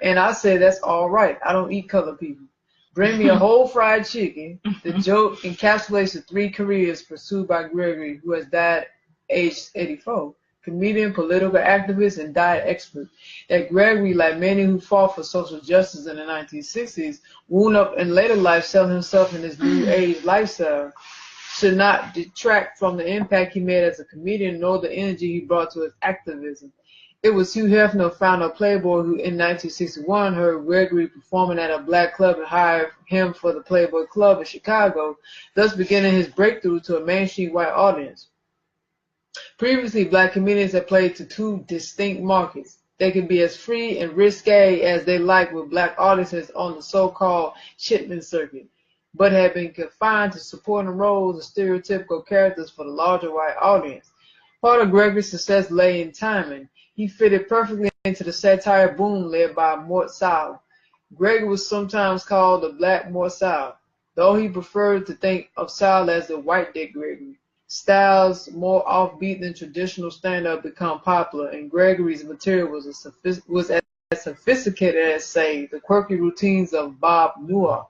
And I said, "That's all right. I don't eat colored people. Bring me a whole fried chicken." The joke encapsulates the three careers pursued by Gregory, who has died aged 84. Comedian, political activist, and diet expert. That Gregory, like many who fought for social justice in the 1960s, wound up in later life selling himself in his new age lifestyle, should not detract from the impact he made as a comedian nor the energy he brought to his activism. It was Hugh Hefner, founder of Playboy, who in 1961 heard Gregory performing at a black club and hired him for the Playboy Club in Chicago, thus beginning his breakthrough to a mainstream white audience. Previously, black comedians had played to two distinct markets. They could be as free and risque as they liked with black audiences on the so-called Chitlin circuit, but had been confined to supporting roles of stereotypical characters for the larger white audience. Part of Gregory's success lay in timing. He fitted perfectly into the satire boom led by Mort Sahl. Gregory was sometimes called the Black Mort Sahl, though he preferred to think of Sahl as the white Dick Gregory. Styles more offbeat than traditional stand-up become popular, and Gregory's material was as sophisticated as, say, the quirky routines of Bob Newhart.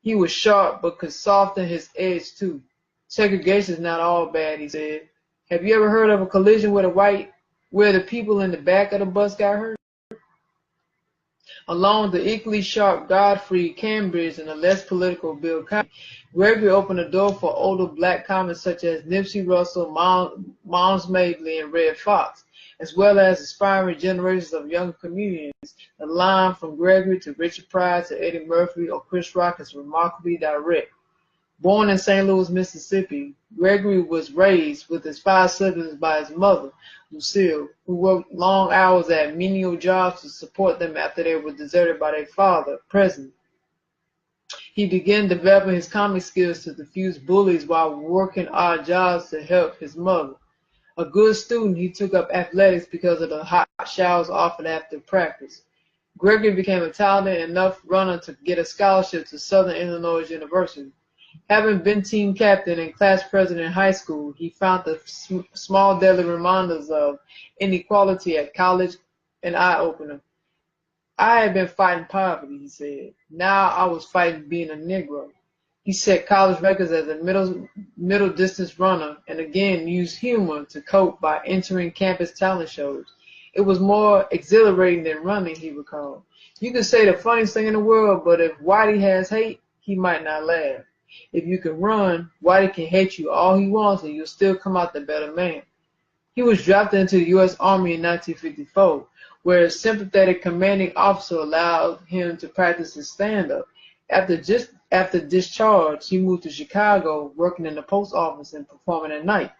He was sharp but could soften his edge too. Segregation is not all bad, he said. Have you ever heard of a collision where the people in the back of the bus got hurt? Along with the equally sharp Godfrey Cambridge and the less political Bill Cosby, Gregory opened the door for older black comics such as Nipsey Russell, Miles Mabley, and Red Fox, as well as inspiring generations of young comedians. The line from Gregory to Richard Pryor to Eddie Murphy or Chris Rock is remarkably direct. Born in St. Louis, Mississippi, Gregory was raised with his 5 siblings by his mother, Lucille, who worked long hours at menial jobs to support them after they were deserted by their father, President. He began developing his comic skills to defuse bullies while working odd jobs to help his mother. A good student, he took up athletics because of the hot showers offered after practice. Gregory became a talented enough runner to get a scholarship to Southern Illinois University. Having been team captain and class president in high school, he found the small daily reminders of inequality at college an eye-opener. I had been fighting poverty, he said. Now I was fighting being a Negro. He set college records as a middle distance runner and again used humor to cope by entering campus talent shows. It was more exhilarating than running, he recalled. You can say the funniest thing in the world, but if Whitey has hate, he might not laugh. If you can run, Whitey can hate you all he wants and you'll still come out the better man. He was drafted into the U.S. Army in 1954, where a sympathetic commanding officer allowed him to practice his stand-up. After discharge, he moved to Chicago, working in the post office and performing at night.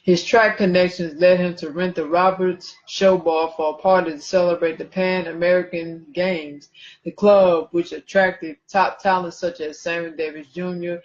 His track connections led him to rent the Roberts Show Bar for a party to celebrate the Pan American Games. The club, which attracted top talents such as Sammy Davis Jr.,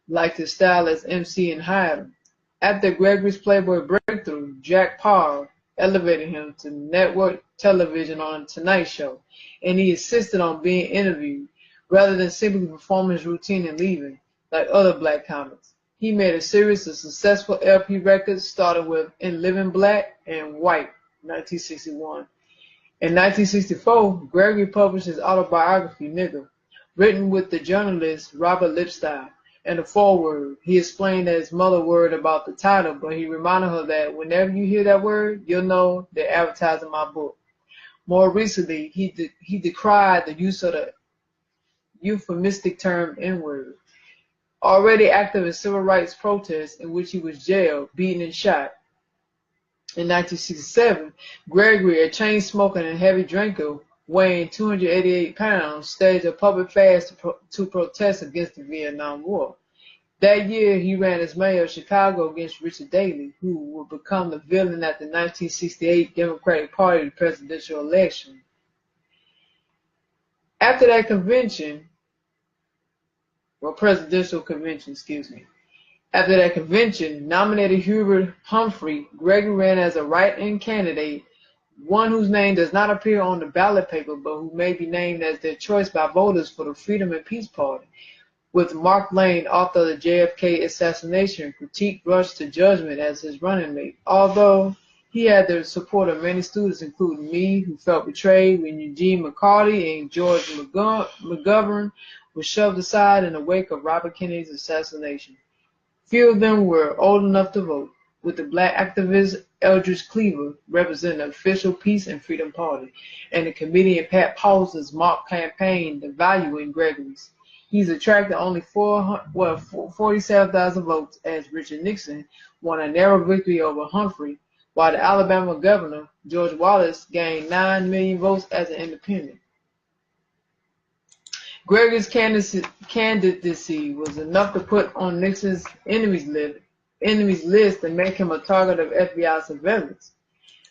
liked his style as MC and hired him. After Gregory's Playboy breakthrough, Jack Paar elevated him to network television on The Tonight Show, and he insisted on being interviewed rather than simply performing his routine and leaving, like other black comics. He made a series of successful LP records, starting with In Living Black and White, 1961. In 1964, Gregory published his autobiography, Nigger, written with the journalist Robert Lipstadt. In the foreword, he explained that his mother worried about the title, but he reminded her that whenever you hear that word, you'll know they're advertising my book. More recently, he decried the use of the euphemistic term N-word. Already active in civil rights protests in which he was jailed, beaten, and shot. In 1967, Gregory, a chain-smoking and heavy drinker weighing 288 pounds, staged a public fast to protest against the Vietnam War. That year, he ran as mayor of Chicago against Richard Daley, who would become the villain at the 1968 Democratic Party presidential election. After that convention, or presidential convention, excuse me. After that convention, nominated Hubert Humphrey, Gregory ran as a write-in candidate, one whose name does not appear on the ballot paper, but who may be named as their choice by voters for the Freedom and Peace Party. With Mark Lane, author of the JFK assassination, critique rushed to judgment as his running mate. Although he had the support of many students, including me, who felt betrayed when Eugene McCarty and George McGovern were shoved aside in the wake of Robert Kennedy's assassination. Few of them were old enough to vote, with the black activist Eldridge Cleaver representing the official Peace and Freedom Party, and the comedian Pat Paulson's mock campaign devaluing Gregory's. He's attracted only 47,000 votes as Richard Nixon won a narrow victory over Humphrey, while the Alabama governor, George Wallace, gained 9 million votes as an independent. Gregory's candidacy was enough to put on Nixon's enemies list and make him a target of FBI surveillance.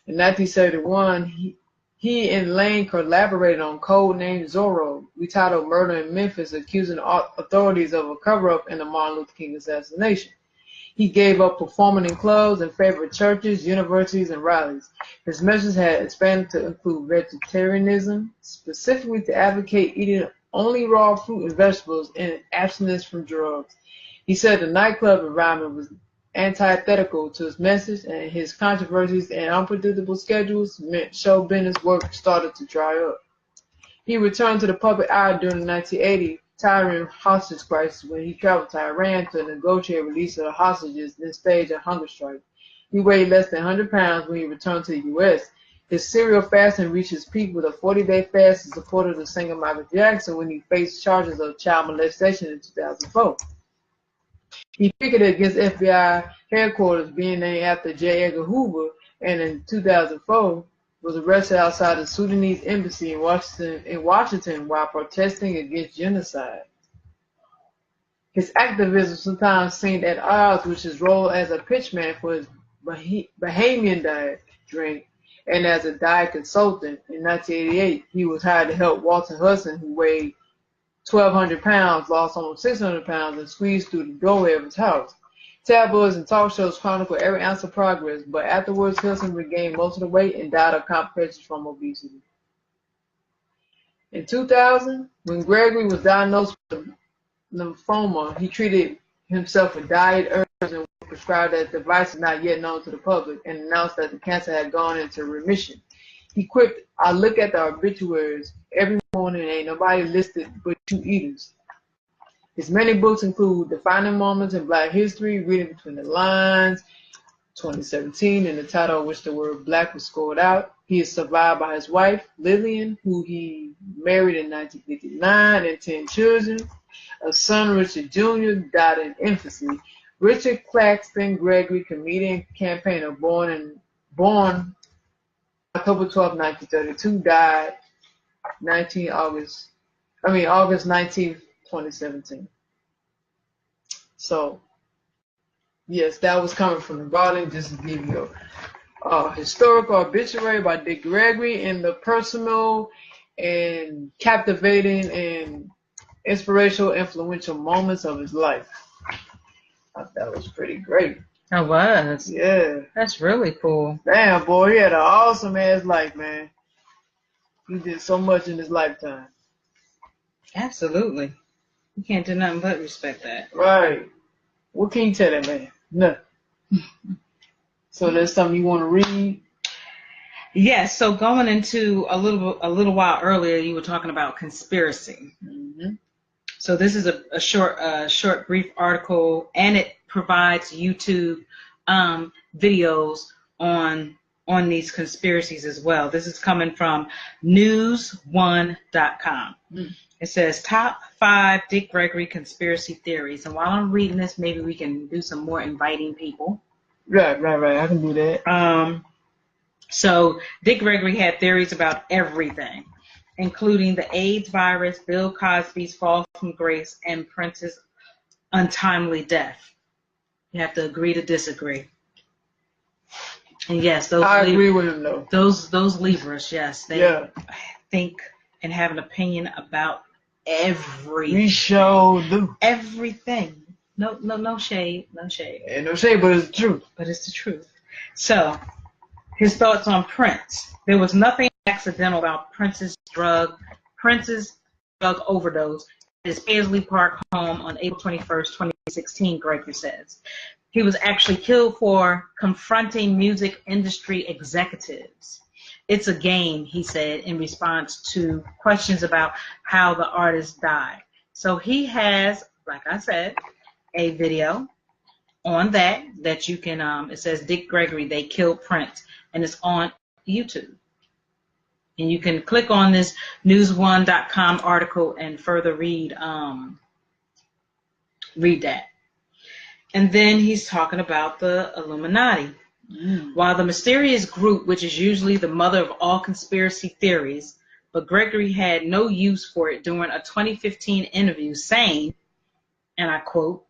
In 1971, he and Lane collaborated on Codename Zorro, retitled Murder in Memphis, accusing authorities of a cover-up in the Martin Luther King assassination. He gave up performing in clubs and favored churches, universities, and rallies. His message had expanded to include vegetarianism, specifically to advocate eating only raw fruit and vegetables and abstinence from drugs. He said the nightclub environment was antithetical to his message, and his controversies and unpredictable schedules meant show business work started to dry up. He returned to the public eye during the 1980 Syrian hostage crisis when he traveled to Iran to negotiate release of the hostages, then staged a hunger strike. He weighed less than 100 pounds when he returned to the U.S. His serial fasting reached its peak with a 40-day fast in support of the singer Michael Jackson when he faced charges of child molestation in 2004. He picketed against FBI headquarters being named after J. Edgar Hoover, and in 2004 was arrested outside the Sudanese embassy in Washington while protesting against genocide. His activism sometimes seemed at odds with his role as a pitchman for his Bahamian diet drink, and as a diet consultant. In 1988, he was hired to help Walter Hudson, who weighed 1,200 pounds, lost almost 600 pounds, and squeezed through the doorway of his house. Tabloids and talk shows chronicle every ounce of progress, but afterwards Hudson regained most of the weight and died of complications from obesity. In 2000, when Gregory was diagnosed with lymphoma, he treated himself with diet herbs and prescribed as devices not yet known to the public, and announced that the cancer had gone into remission. He quipped, "I look at the obituaries every morning and ain't nobody listed but you eaters." His many books include Defining Moments in Black History, Reading Between the Lines, 2017, in the title of which the word black was scored out. He is survived by his wife, Lillian, who he married in 1959, and 10 children. A son, Richard Jr., died in infancy. Richard Claxton Gregory, comedian, campaigner, born October 12, 1932, died August 19, 2017. So, yes, that was coming from the Guardian, just to give you a historical obituary by Dick Gregory and the personal and captivating and inspirational, influential moments of his life. I thought that was pretty great. It was. Yeah. That's really cool. Damn, boy, he had an awesome ass life, man. He did so much in his lifetime. Absolutely. You can't do nothing but respect that. Right. What can you tell that man? Nothing. So there's something you want to read? Yes. So going into a little while earlier, you were talking about conspiracy. Mm-hmm. So this is a short, brief article, and it provides YouTube videos on these conspiracies as well. This is coming from news1.com. Mm. It says top 5 Dick Gregory conspiracy theories. And while I'm reading this, maybe we can do some more inviting people. Right. I can do that. So Dick Gregory had theories about everything, including the AIDS virus, Bill Cosby's fall from grace, and Prince's untimely death. You have to agree to disagree. And yes, I agree with him though. Those Libras, yes, they think and have an opinion about everything. We sure do. Everything. No shade. Ain't no shade, but it's the truth. But it's the truth. So, his thoughts on Prince. There was nothing accidental about Prince's drug overdose at his Paisley Park home on April 21st, 2016, Gregory says. He was actually killed for confronting music industry executives. It's a game, he said, in response to questions about how the artist died. So he has, like I said, a video on that you can, it says Dick Gregory, They Killed Prince, and it's on YouTube. And you can click on this news1.com article and further read that. And then he's talking about the Illuminati. While the mysterious group, which is usually the mother of all conspiracy theories, but Gregory had no use for it during a 2015 interview saying, and I quote,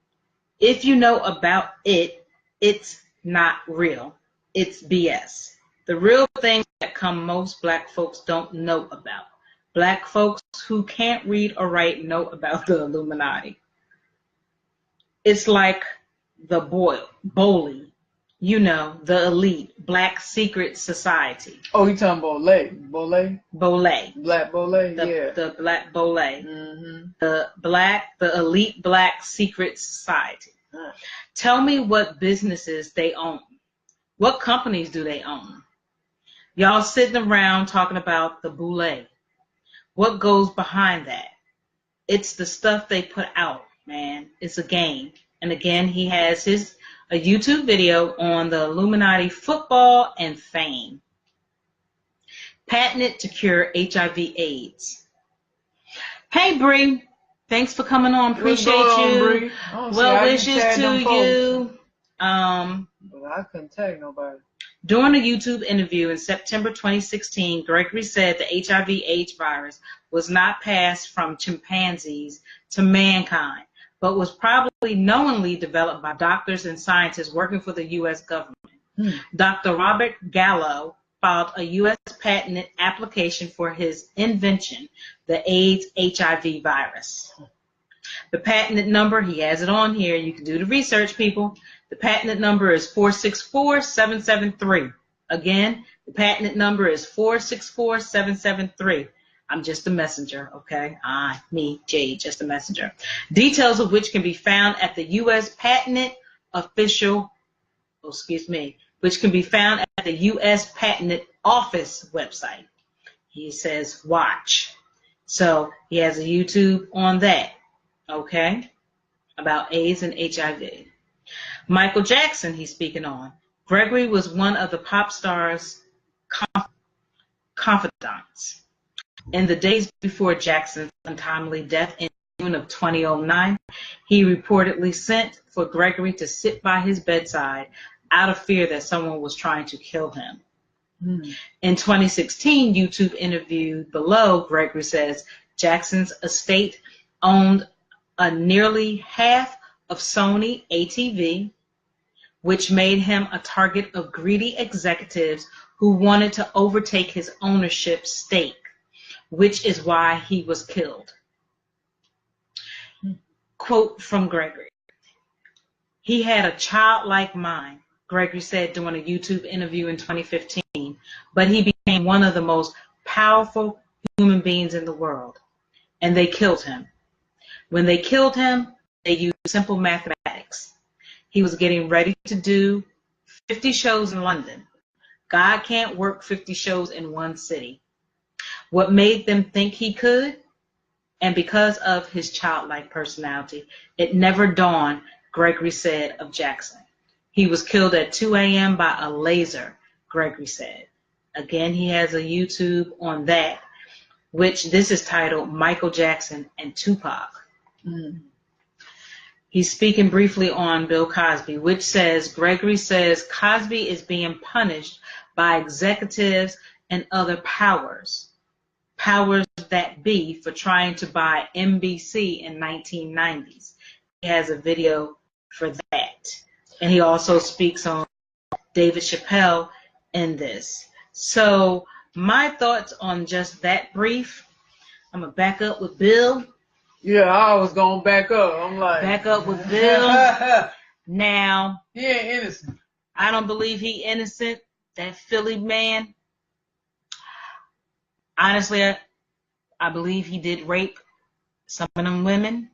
"If you know about it, it's not real. It's BS. The real things that come most black folks don't know about. Black folks who can't read or write know about the Illuminati. It's like the Bowley, you know, the elite, black secret society." Oh, you talking about Bolay? Black Bolay, yeah. The black Bolay. Mm-hmm. The elite black secret society. Tell me what businesses they own. What companies do they own? Y'all sitting around talking about the boule. What goes behind that? It's the stuff they put out, man. It's a game. And again, he has a YouTube video on the Illuminati football and fame. Patented to cure HIV/AIDS. Hey, Bree. Thanks for coming on. Appreciate you. Well wishes to you. But I couldn't tag nobody. During a YouTube interview in September 2016, Gregory said the HIV/AIDS virus was not passed from chimpanzees to mankind, but was probably knowingly developed by doctors and scientists working for the U.S. government. Dr. Robert Gallo filed a U.S. patent application for his invention, the AIDS HIV virus. The patent number, he has it on here. You can do the research, people. The patent number is 464773. Again, the patent number is 464773. I'm just a messenger, okay? Me, Jade, just a messenger. Details of which can be found at the U.S. Patent Official, which can be found at the U.S. Patent Office website. He says, watch. So he has a YouTube on that, okay, about AIDS and HIV. Michael Jackson, he's speaking on. Gregory was one of the pop star's confidants. In the days before Jackson's untimely death in June of 2009, he reportedly sent for Gregory to sit by his bedside out of fear that someone was trying to kill him. In 2016, YouTube interview below, Gregory says Jackson's estate owned a nearly half of Sony ATV, which made him a target of greedy executives who wanted to overtake his ownership stake, which is why he was killed. Quote from Gregory. He had a childlike mind, Gregory said during a YouTube interview in 2015, but he became one of the most powerful human beings in the world, and they killed him. When they killed him, they used simple mathematics. He was getting ready to do 50 shows in London. God can't work 50 shows in one city. What made them think he could? And because of his childlike personality, it never dawned, Gregory said of Jackson. He was killed at 2 a.m. by a laser, Gregory said. Again, he has a YouTube on that, which this is titled Michael Jackson and Tupac. He's speaking briefly on Bill Cosby, which says, Gregory says Cosby is being punished by executives and other powers that be, for trying to buy NBC in 1990s. has a video for that. And he also speaks on David Chappelle in this. So my thoughts on just that brief, I'm going to back up with Bill. Yeah, I was going to back up. I'm like. Back up with Bill. Now. He ain't innocent. I don't believe he innocent. That Philly man. Honestly, I believe he did rape some of them women.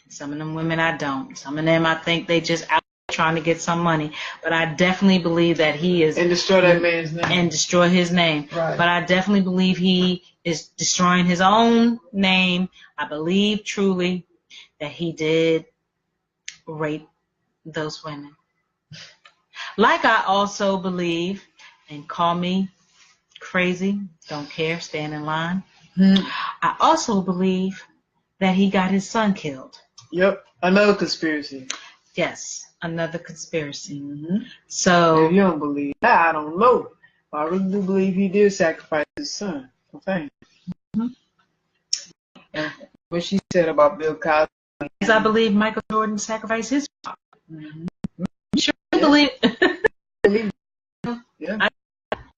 Some of them women I don't. Some of them I think they just out trying to get some money. But I definitely believe that he is. And destroy that man's name. And destroy his name. Right. But I definitely believe he is destroying his own name. I believe truly that he did rape those women. Like I also believe, and call me crazy, don't care, stand in line. I also believe that he got his son killed. Yep, another conspiracy. Yes, another conspiracy. So if you don't believe that, I don't know. But I really do believe he did sacrifice his son for fame. And what she said about Bill Cosby. Yes, I believe Michael Jordan sacrificed his father. Sure, I believe. Yeah.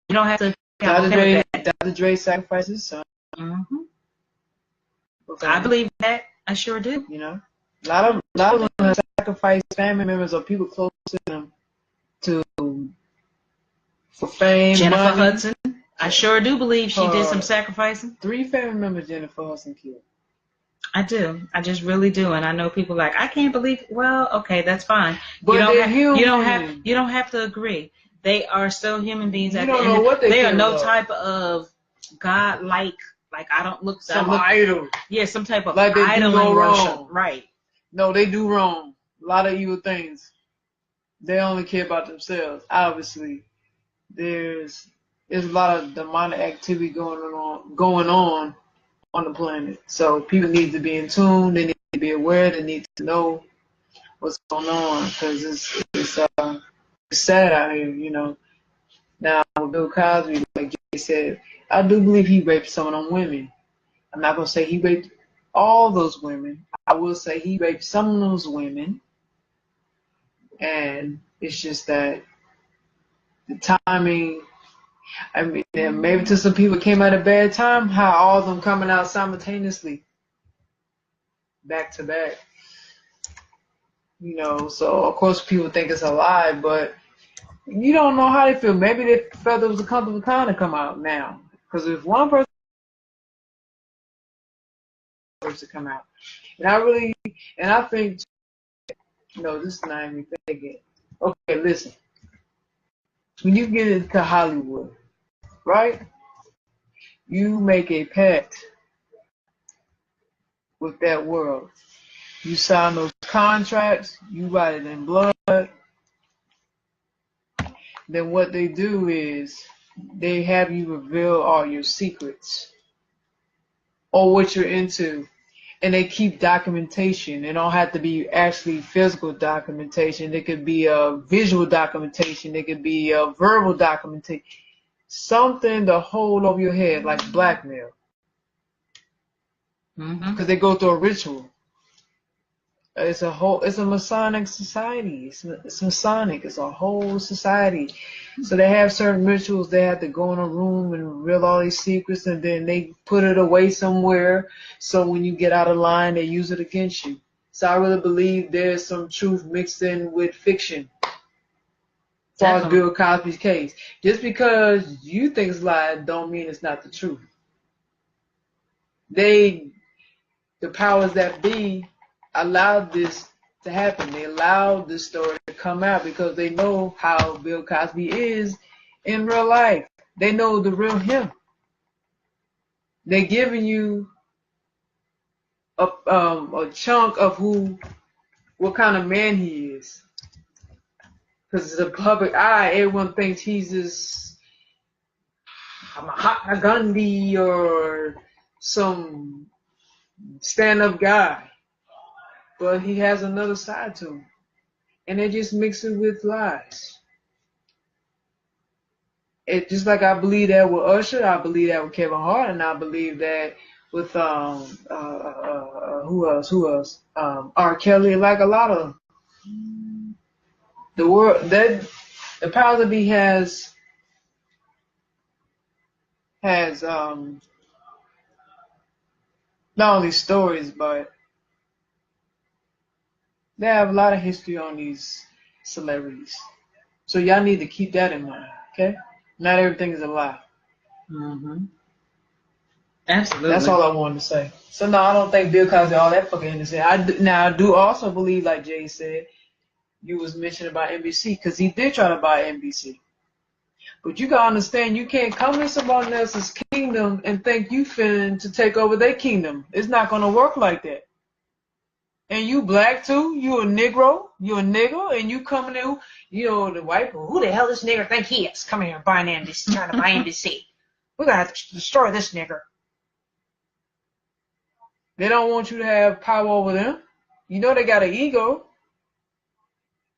You don't have to. Dr. Dre sacrificed his son. I believe that. I sure do. You know, a lot of them sacrifice family members or people close to them for fame. Jennifer money. Hudson. I sure do believe she did some sacrificing. 3 family members Jennifer Hudson killed. I do. I just really do. And I know people like, I can't believe. Well, okay, that's fine. But you don't have to agree. They are still human beings. You don't know what they are no type of God-like. Like I don't look some idol. Yeah, some type of like they idol do no worship. Wrong. Right. No, they do wrong. A lot of evil things. They only care about themselves. Obviously, there's a lot of demonic activity going on the planet. So people need to be in tune. They need to be aware. They need to know what's going on because it's sad out here, you know. Now with Bill Cosby, like Jay said, I do believe he raped some of them women. I'm not gonna say he raped all those women. I will say he raped some of those women, and it's just that the timing. I mean, maybe to some people it came at a bad time. How all of them coming out simultaneously, back to back. You know, so of course people think it's a lie, but you don't know how they feel. Maybe they felt it was a comfortable time to come out now. Because if one person to come out, and I think, no, this is not even thinking. Okay, listen. When you get into Hollywood, right? You make a pact with that world. You sign those contracts, you write it in blood. Then what they do is they have you reveal all your secrets or what you're into. And they keep documentation. It don't have to be actually physical documentation. It could be a visual documentation. It could be a verbal documentation. Something to hold over your head, like blackmail. Because they go through a ritual. It's a Masonic society. It's Masonic. It's a whole society. So they have certain rituals. They have to go in a room and reveal all these secrets, and then they put it away somewhere. So when you get out of line, they use it against you. So I really believe there's some truth mixed in with fiction. As far as Bill Cosby's case. Just because you think it's a lie don't mean it's not the truth. The powers that be allowed this to happen. They allowed this story to come out because they know how Bill Cosby is in real life. They know the real him. They're giving you a chunk of what kind of man he is. Because it's a public eye. Everyone thinks he's this Mahatma Gandhi or some stand-up guy. But he has another side to him. And they just mix it with lies. It just like I believe that with Usher, I believe that with Kevin Hart, and I believe that with who else? R. Kelly, like a lot of the world that the powers that be has not only stories, but they have a lot of history on these celebrities. So y'all need to keep that in mind, okay? Not everything is a lie. Mm-hmm. Absolutely. That's all I wanted to say. So no, I don't think Bill Cosby all that fucking innocent. I do also believe, like Jay said, you was mentioning about NBC, because he did try to buy NBC. But you gotta understand, you can't come in someone else's kingdom and think you finna to take over their kingdom. It's not gonna work like that. And you black too, you a Negro, you a nigger, and you coming in, you know, the white people, who the hell this nigger think he is? Coming here buying NBC, trying to buy NBC. We're gonna have to destroy this nigger. They don't want you to have power over them. You know they got an ego.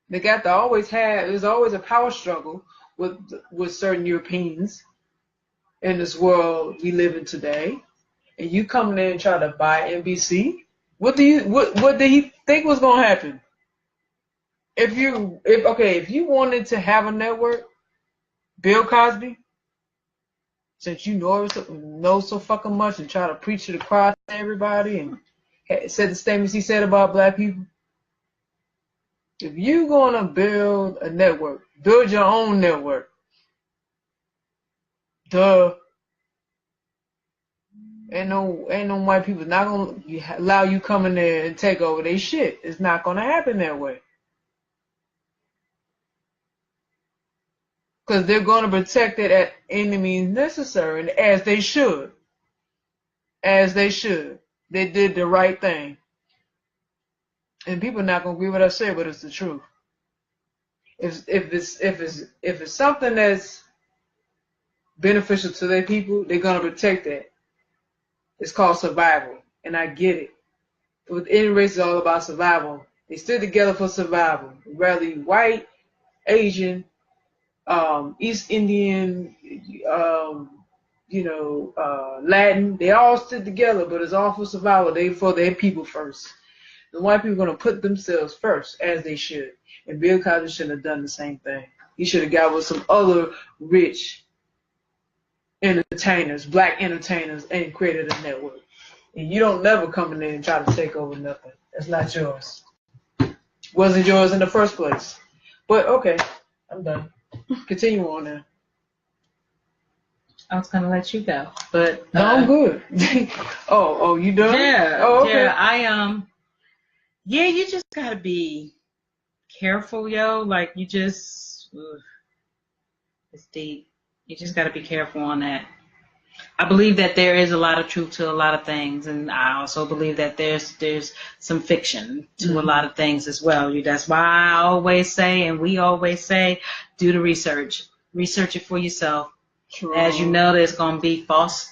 They got to always have, there's always a power struggle with certain Europeans in this world we live in today. And you coming in and try to buy NBC? What did he think was gonna happen? If you wanted to have a network, Bill Cosby, since you know so fucking much and try to preach to the crowd to everybody and said the statements he said about black people. If you gonna build a network, build your own network. Duh. Ain't no white people not gonna allow you come in there and take over their shit. It's not gonna happen that way. Because they're gonna protect it at any means necessary, and as they should. As they should. They did the right thing. And people are not gonna agree with what I say, but it's the truth. If it's something that's beneficial to their people, they're gonna protect that. It's called survival, and I get it. With any race, it's all about survival. They stood together for survival. Whether white, Asian, East Indian, Latin, they all stood together, but it's all for survival. They for their people first. The white people are going to put themselves first, as they should. And Bill Cosby should have done the same thing. He should have got with some other rich entertainers, black entertainers, and created a network. And you don't never come in there and try to take over nothing. That's not yours. Wasn't yours in the first place. But okay, I'm done. Continue on now. I was gonna let you go, but no, I'm good. oh, you done? Yeah. Oh, okay. Yeah, yeah, you just gotta be careful, yo. Like it's deep. You just gotta be careful on that. I believe that there is a lot of truth to a lot of things, and I also believe that there's some fiction to a lot of things as well. That's why I always say, and we always say, do the research. Research it for yourself. True. As you know, there's going to be false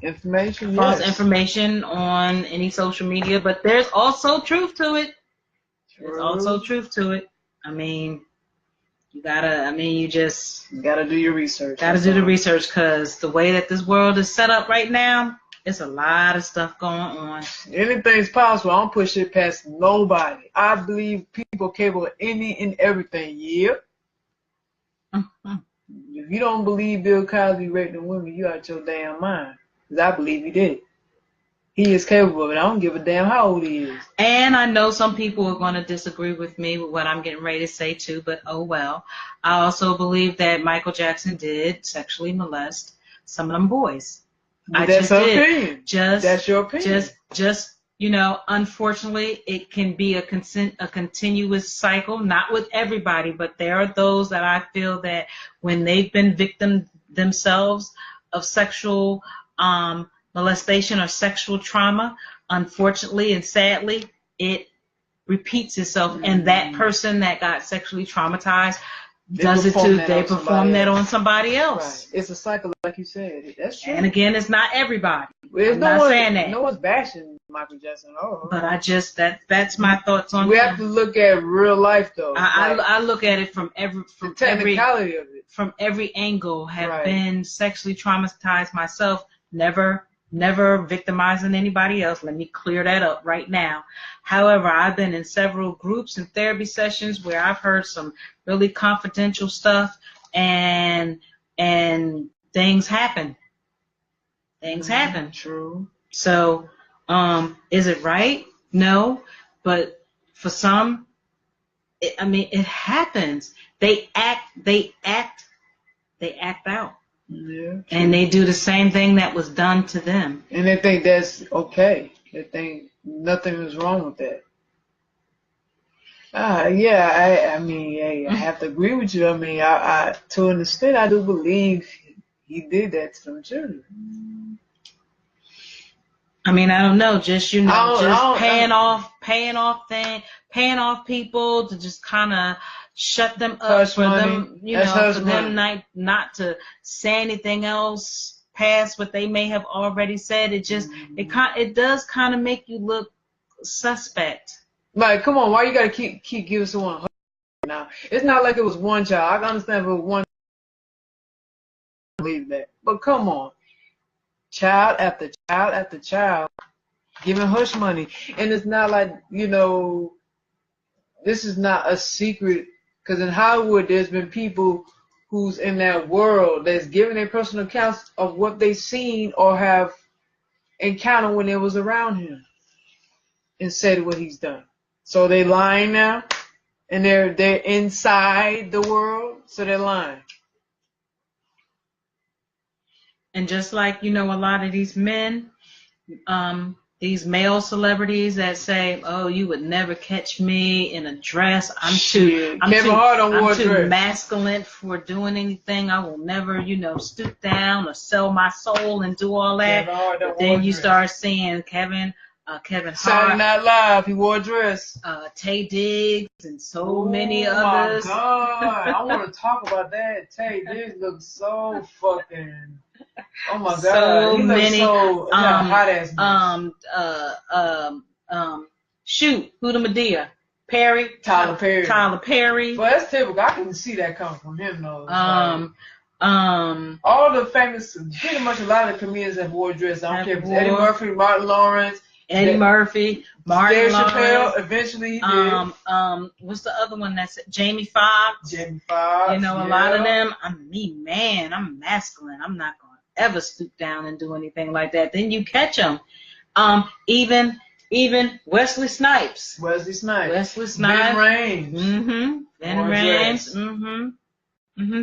information on any social media, but there's also truth to it. True. There's also truth to it. I mean, you just gotta do your research. Gotta do the research, because the way that this world is set up right now, it's a lot of stuff going on. Anything's possible. I don't push it past nobody. I believe people are capable of any and everything. Yeah. If you don't believe Bill Cosby raping women, you out your damn mind. Because I believe he did. He is capable of it. I don't give a damn how old he is. And I know some people are going to disagree with me with what I'm getting ready to say too, but oh well. I also believe that Michael Jackson did sexually molest some of them boys. That's your opinion. That's your opinion. Just unfortunately, it can be a continuous cycle, not with everybody, but there are those that I feel that when they've been victim themselves of sexual molestation or sexual trauma, unfortunately and sadly, it repeats itself. And that person that got sexually traumatized They perform that on somebody else. Right. It's a cycle, like you said. That's true. And again, it's not everybody. I'm not saying that. No one's bashing Michael Jackson. But I just that's my thoughts on. We have to look at real life, though. I look at it from technicality of it. From every angle. Have been sexually traumatized myself. Never victimizing anybody else. Let me clear that up right now. However, I've been in several groups and therapy sessions where I've heard some really confidential stuff, and things happen. Things happen. True. So, is it right? No, but for some, it happens. They act out. Yeah. And they do the same thing that was done to them. And they think that's okay. They think nothing is wrong with that. Yeah, I have to agree with you. I to an extent, I do believe he did that to them children. I don't know, just paying off people to just kind of shut them up for them, for them not to say anything else past what they may have already said. It does kind of make you look suspect. Like, come on, why you gotta keep giving someone a now? It's not like it was one child. I can understand if it was one. Believe that, but come on, child after child after child giving hush money, and it's not like this is not a secret. Because in Hollywood, there's been people who's in that world that's giving their personal accounts of what they've seen or have encountered when they was around him and said what he's done. So they lying now, and they're inside the world, so they're lying. And just like a lot of these men, these male celebrities that say, "Oh, you would never catch me in a dress. I'm too masculine for doing anything. I will never, stoop down or sell my soul and do all that." But then you start seeing Kevin Hart, Saturday Night Live, he wore a dress. Taye Diggs and so many others. Oh my God, I want to talk about that. Taye Diggs looks so fucking. Oh my God! So he many. Hot ass. Shoot, who the Medea? Perry. Tyler Perry. Well, that's typical. I can see that coming from him though. All the famous, pretty much a lot of the comedians have wore dresses. I don't care if it's Eddie Murphy, Martin Lawrence. Martin Lawrence. Chappelle, eventually he did. What's the other one that's Jamie Foxx? A lot of them. I'm masculine. I'm not going to ever stoop down and do anything like that. Then you catch them. Even Wesley Snipes. Ben Raines. Ben Raines.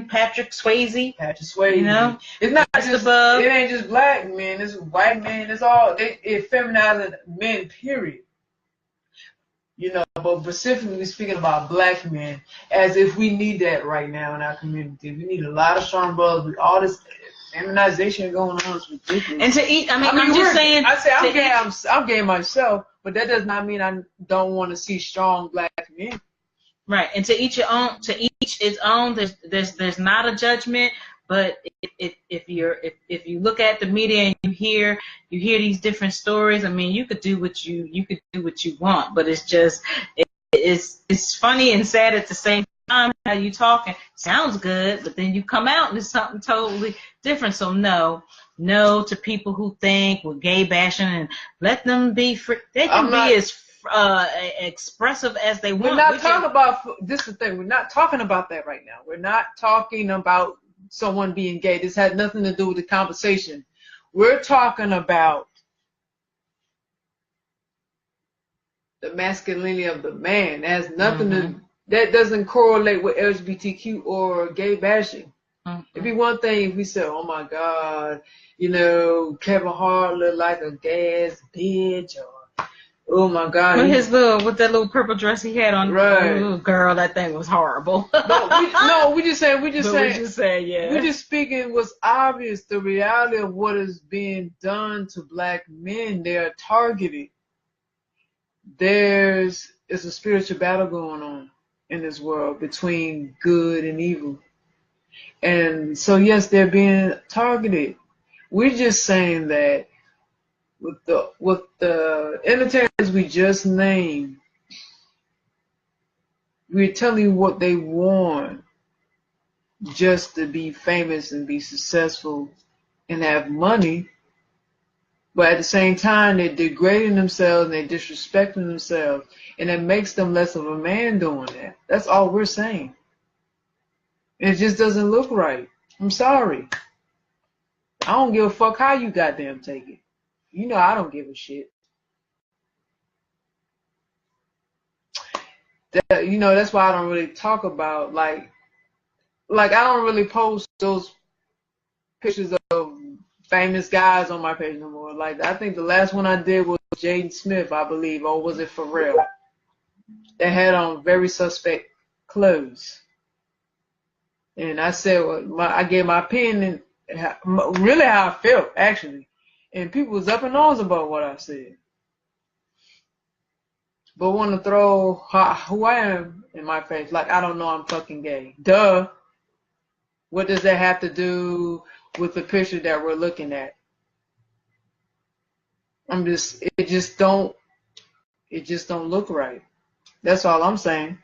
Patrick Swayze. It's not just it ain't just black men. It's white men. It's all it feminizing men. Period. But specifically speaking about black men, as if we need that right now in our community. We need a lot of strong brothers with all this feminization going on. It's ridiculous. And to eat, I'm just saying. I'm gay myself, but that does not mean I don't want to see strong black men. Right, and to each your own. To each its own. There's not a judgment, but if you look at the media and you hear these different stories, you could do what you want, but it's just it's funny and sad at the same time. How you talking sounds good, but then you come out and it's something totally different. So no to people who think we're gay bashing, and let them be free. They can be as expressive as they want. We're not talking about this is the thing. We're not talking about that right now. We're not talking about someone being gay. This had nothing to do with the conversation. We're talking about the masculinity of the man. It has nothing to. That doesn't correlate with LGBTQ or gay bashing. It'd be one thing if we said, "Oh my God, Kevin Hart looked like a gas bitch," or "Oh my God." With that little purple dress he had on. Right. Oh, girl, that thing was horrible. We just saying, we're just speaking what's obvious, the reality of what is being done to black men. They are targeted. It's a spiritual battle going on. in this world between good and evil. And so, yes, they're being targeted. We're just saying that with the entertainers we just named, we're telling you what they want just to be famous and be successful and have money. But at the same time, they're degrading themselves and they're disrespecting themselves. And it makes them less of a man doing that. That's all we're saying. It just doesn't look right. I'm sorry. I don't give a fuck how you goddamn take it. You know I don't give a shit. That's why I don't really talk about, like I don't really post those pictures of famous guys on my page no more. Like, I think the last one I did was Jaden Smith, I believe, or was it Pharrell? They had on very suspect clothes. And I said, I gave my opinion, really how I felt, actually. And people was up in arms about what I said. But want to throw who I am in my face, like I don't know I'm fucking gay. Duh. What does that have to do with the picture that we're looking at? It just don't look right. That's all I'm saying.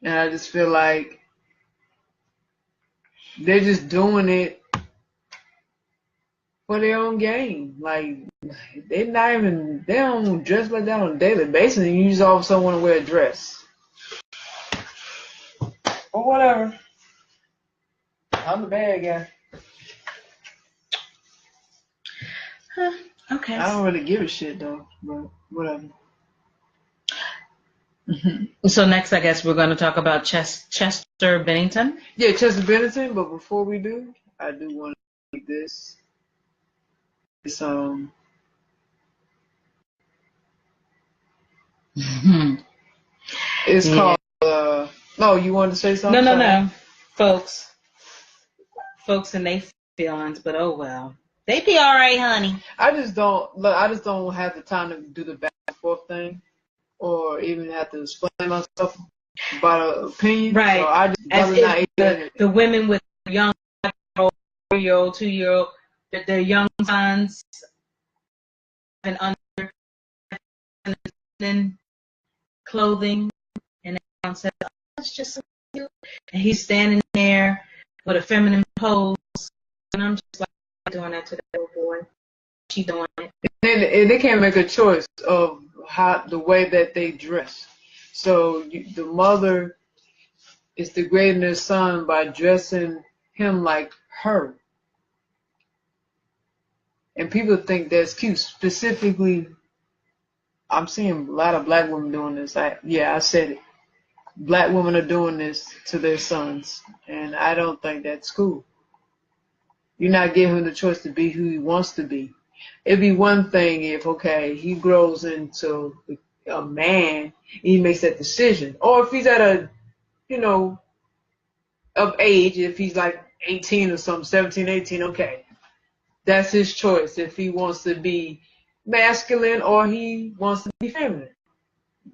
And I just feel like they're just doing it for their own gain. Like, they don't dress like that on a daily basis, and you just all of a sudden want to wear a dress. Or whatever. I'm the bad guy. Okay. I don't really give a shit though, but whatever. So next, I guess we're going to talk about Chester Bennington. Yeah, Chester Bennington. But before we do, I do want to read this. It's It's called. No, you wanted to say something? No. Folks and they feelings, but oh well. They be all right, honey. I just don't have the time to do the back and forth thing, or even have to explain myself about an opinion. Right. So I just the women with young 4-year-old, 2-year-old, their young sons and under clothing, and everyone says, "Oh, it's just so cute." And he's standing there with a feminine pose, and I'm just like, doing that to that little boy. She doing it. And they can't make a choice of the way that they dress. So the mother is degrading their son by dressing him like her. And people think that's cute. Specifically, I'm seeing a lot of black women doing this. I said it. Black women are doing this to their sons, and I don't think that's cool. You're not giving him the choice to be who he wants to be. It'd be one thing if, okay, he grows into a man, he makes that decision. Or if he's at of age, if he's like 18 or something, 17, 18, okay. That's his choice if he wants to be masculine or he wants to be feminine.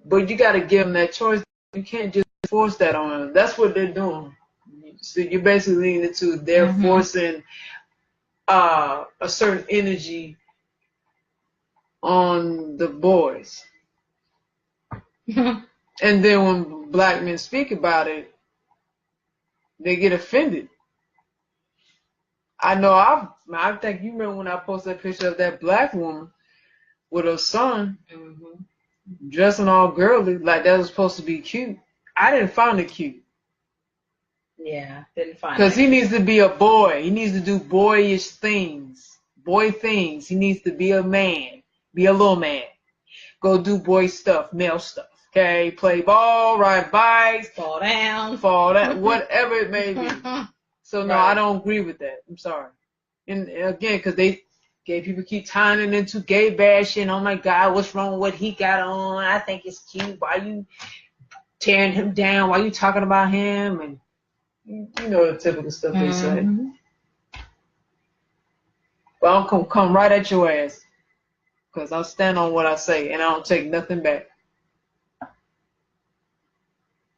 But you got to give him that choice. You can't just force that on him. That's what they're doing. So you're basically leaning into they're forcing a certain energy on the boys. And then when black men speak about it, they get offended. I know I think you remember when I posted that picture of that black woman with her son dressing all girly, like that was supposed to be cute. I didn't find it cute. Yeah, didn't find it. Because he needs to be a boy. He needs to do boyish things. Boy things. He needs to be a man. Be a little man. Go do boy stuff, male stuff. Okay? Play ball, ride bikes. Fall down, whatever it may be. So, no, I don't agree with that. I'm sorry. And again, because gay people keep tying it into gay bashing. Oh, my God, what's wrong with what he got on? I think it's cute. Why you tearing him down? Why you talking about him? And you know the typical stuff they say. But I'm going to come right at your ass. because I stand on what I say and I don't take nothing back.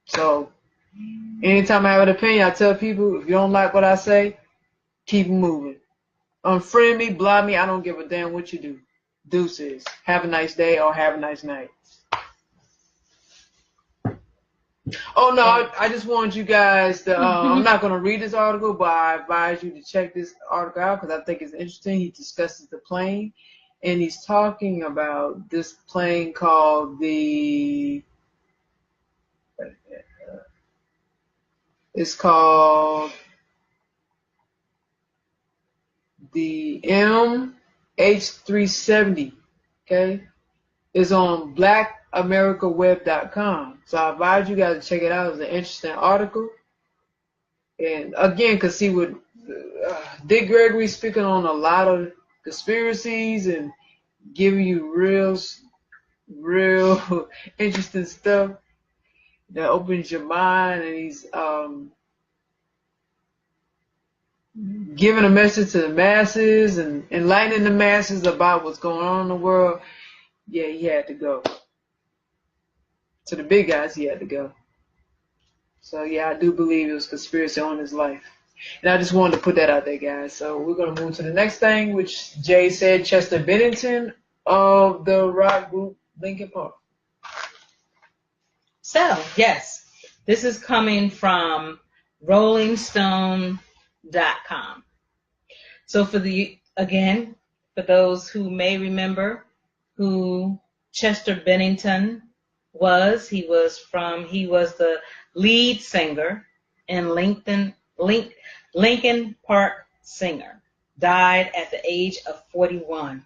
So anytime I have an opinion, I tell people, if you don't like what I say, keep moving. Unfriend me, block me, I don't give a damn what you do. Deuces. Have a nice day or have a nice night. Oh no, I just want you guys to, I'm not going to read this article, but I advise you to check this article out because I think it's interesting. He discusses the plane, and he's talking about this plane called it's called the MH370, okay? It's on blackamericaweb.com. So I advise you guys to check it out. It's an interesting article. And again, because see, with Dick Gregory speaking on a lot of conspiracies and giving you real interesting stuff that opens your mind, and he's giving a message to the masses and enlightening the masses about what's going on in the world. Yeah, he had to go. To the big guys, he had to go. So yeah, I do believe it was conspiracy on his life. And I just wanted to put that out there, guys. So we're going to move to the next thing, which Jay said, Chester Bennington of the rock group Linkin Park. So, yes, this is coming from rollingstone.com. So for those who may remember who Chester Bennington was, he was the lead singer in Linkin Park singer, died at the age of 41.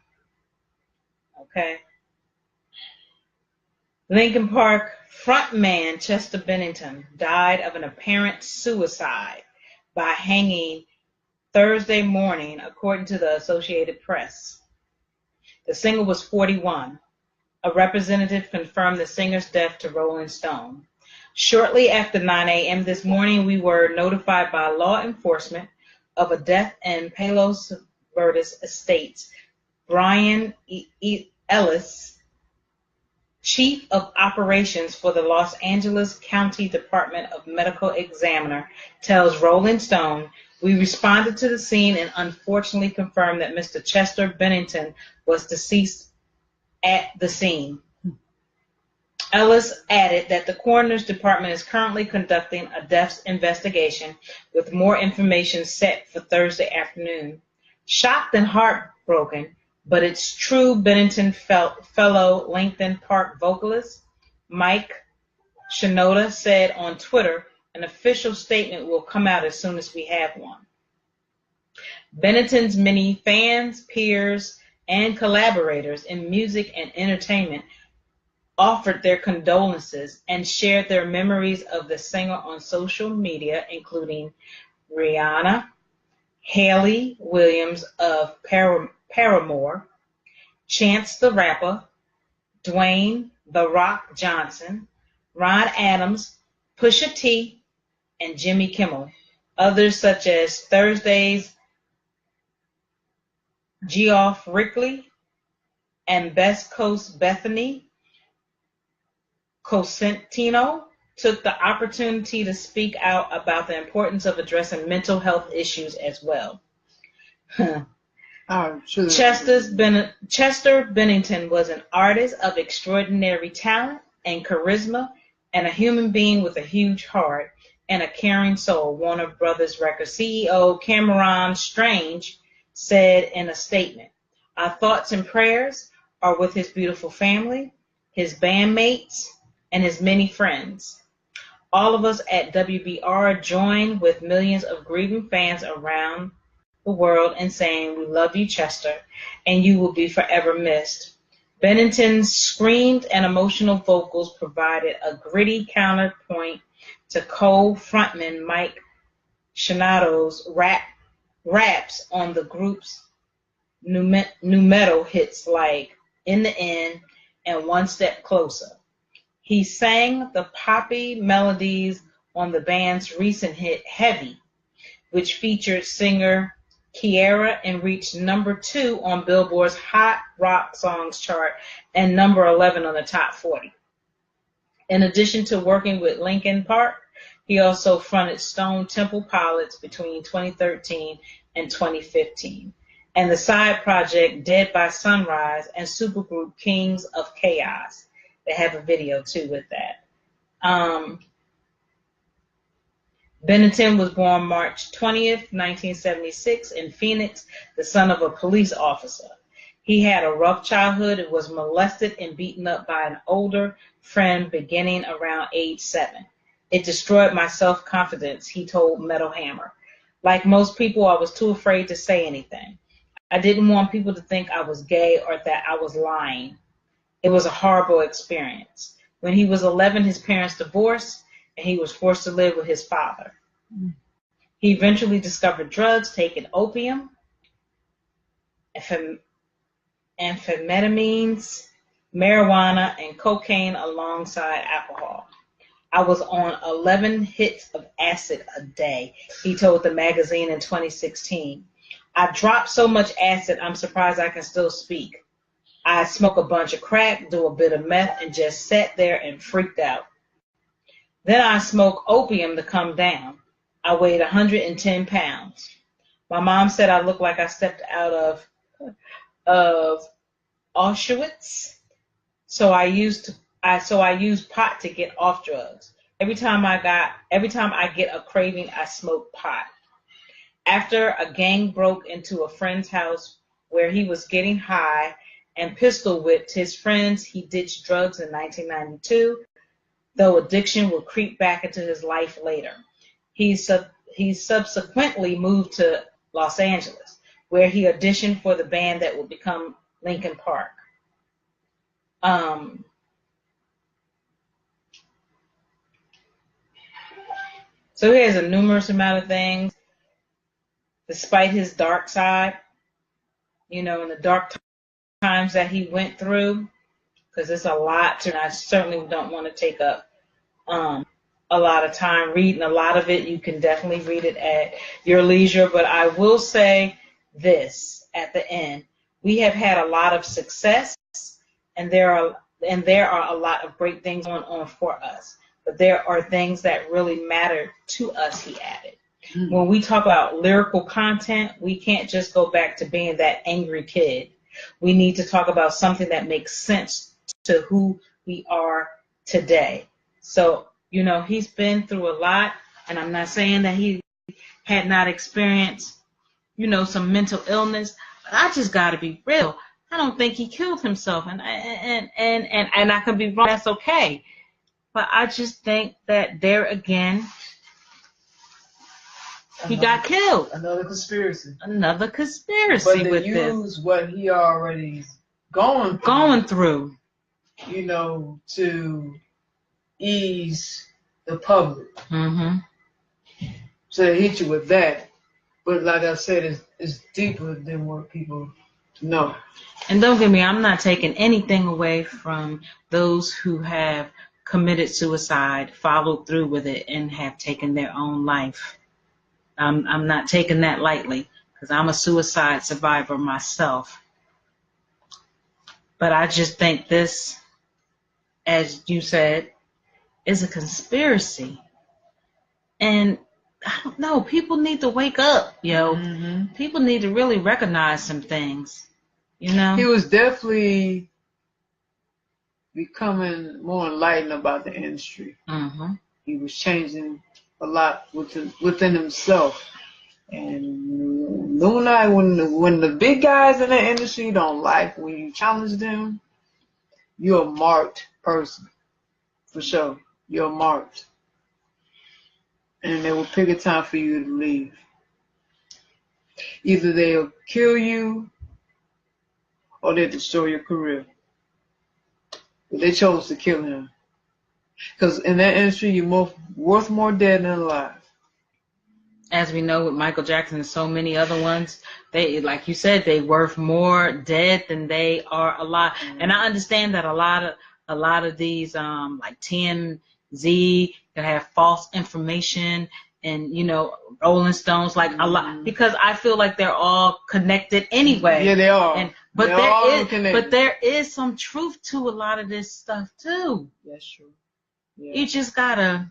Okay. Linkin Park frontman Chester Bennington died of an apparent suicide by hanging Thursday morning, according to the Associated Press. The singer was 41. A representative confirmed the singer's death to Rolling Stone. Shortly after 9 a.m. this morning, we were notified by law enforcement of a death in Palos Verdes Estates. Brian Ellis, Chief of Operations for the Los Angeles County Department of Medical Examiner, tells Rolling Stone, "We responded to the scene and unfortunately confirmed that Mr. Chester Bennington was deceased at the scene." Ellis added that the coroner's department is currently conducting a deaths investigation with more information set for Thursday afternoon. Shocked and heartbroken, but it's true, Bennington fellow Linkin Park vocalist Mike Shinoda said on Twitter. An official statement will come out as soon as we have one. Bennington's many fans, peers, and collaborators in music and entertainment offered their condolences and shared their memories of the singer on social media, including Rihanna, Hayley Williams of Paramore, Chance the Rapper, Dwayne "The Rock" Johnson, Ron Adams, Pusha T, and Jimmy Kimmel. Others such as Thursday's Geoff Rickley and Best Coast Bethany Cosentino took the opportunity to speak out about the importance of addressing mental health issues as well. Chester Bennington was an artist of extraordinary talent and charisma and a human being with a huge heart and a caring soul, Warner Brothers Records CEO Cameron Strange said in a statement. Our thoughts and prayers are with his beautiful family, his bandmates, and his many friends. All of us at WBR join with millions of grieving fans around the world in saying we love you, Chester, and you will be forever missed. Bennington's screamed and emotional vocals provided a gritty counterpoint to co-frontman Mike Shinoda's raps on the group's new metal hits like In the End and One Step Closer. He sang the poppy melodies on the band's recent hit Heavy, which featured singer Kiera and reached number 2 on Billboard's Hot Rock Songs chart and number 11 on the Top 40. In addition to working with Linkin Park, he also fronted Stone Temple Pilots between 2013 and 2015, and the side project Dead by Sunrise and supergroup Kings of Chaos. They have a video too with that. Bennington was born March 20th, 1976 in Phoenix, the son of a police officer. He had a rough childhood and was molested and beaten up by an older friend beginning around age 7. It destroyed my self-confidence, he told Metal Hammer. Like most people, I was too afraid to say anything. I didn't want people to think I was gay or that I was lying. It was a horrible experience. When he was 11, his parents divorced, and he was forced to live with his father. He eventually discovered drugs, taking opium, amphetamines, marijuana, and cocaine alongside alcohol. I was on 11 hits of acid a day, he told the magazine in 2016. I dropped so much acid, I'm surprised I can still speak. I smoke a bunch of crack, do a bit of meth, and just sat there and freaked out. Then I smoked opium to come down. I weighed 110 pounds. My mom said I looked like I stepped out of Auschwitz. So I used pot to get off drugs. Every time I get a craving, I smoke pot. After a gang broke into a friend's house where he was getting high and pistol whipped his friends, he ditched drugs in 1992, though addiction would creep back into his life later. He subsequently moved to Los Angeles, where he auditioned for the band that would become Linkin Park. So he has a numerous amount of things, despite his dark side, and the dark times that he went through, because it's a lot, and I certainly don't want to take up a lot of time reading a lot of it. You can definitely read it at your leisure, but I will say this at the end. We have had a lot of success, and there are a lot of great things going on for us. But there are things that really matter to us, he added. Mm-hmm. When we talk about lyrical content, we can't just go back to being that angry kid. We need to talk about something that makes sense to who we are today. So, he's been through a lot, and I'm not saying that he had not experienced, some mental illness. But I just got to be real. I don't think he killed himself, and I could be wrong. That's okay. But I just think that there again, he got killed. Another conspiracy. But they use what he already going through, to ease the public. Mm-hmm. So they hit you with that. But like I said, it's deeper than what people know. And don't get me, I'm not taking anything away from those who have committed suicide, followed through with it, and have taken their own life. I'm not taking that lightly, because I'm a suicide survivor myself. But I just think this, as you said, is a conspiracy. And I don't know, people need to wake up, yo. Mm-hmm. People need to really recognize some things, He was definitely becoming more enlightened about the industry. Mm-hmm. He was changing a lot within himself. And Luna, when the big guys in the industry don't like when you challenge them, you're a marked person. For sure. You're marked. And they will pick a time for you to leave. Either they'll kill you or they'll destroy your career. But they chose to kill him. Because in that industry, you're worth more dead than alive. As we know with Michael Jackson and so many other ones, they, like you said, they worth more dead than they are alive. Mm-hmm. And I understand that a lot of these like TMZ can have false information and Rolling Stones, like a lot, because I feel like they're all connected anyway. Yeah, they are. But there is some truth to a lot of this stuff too. That's true. Yeah. You just gotta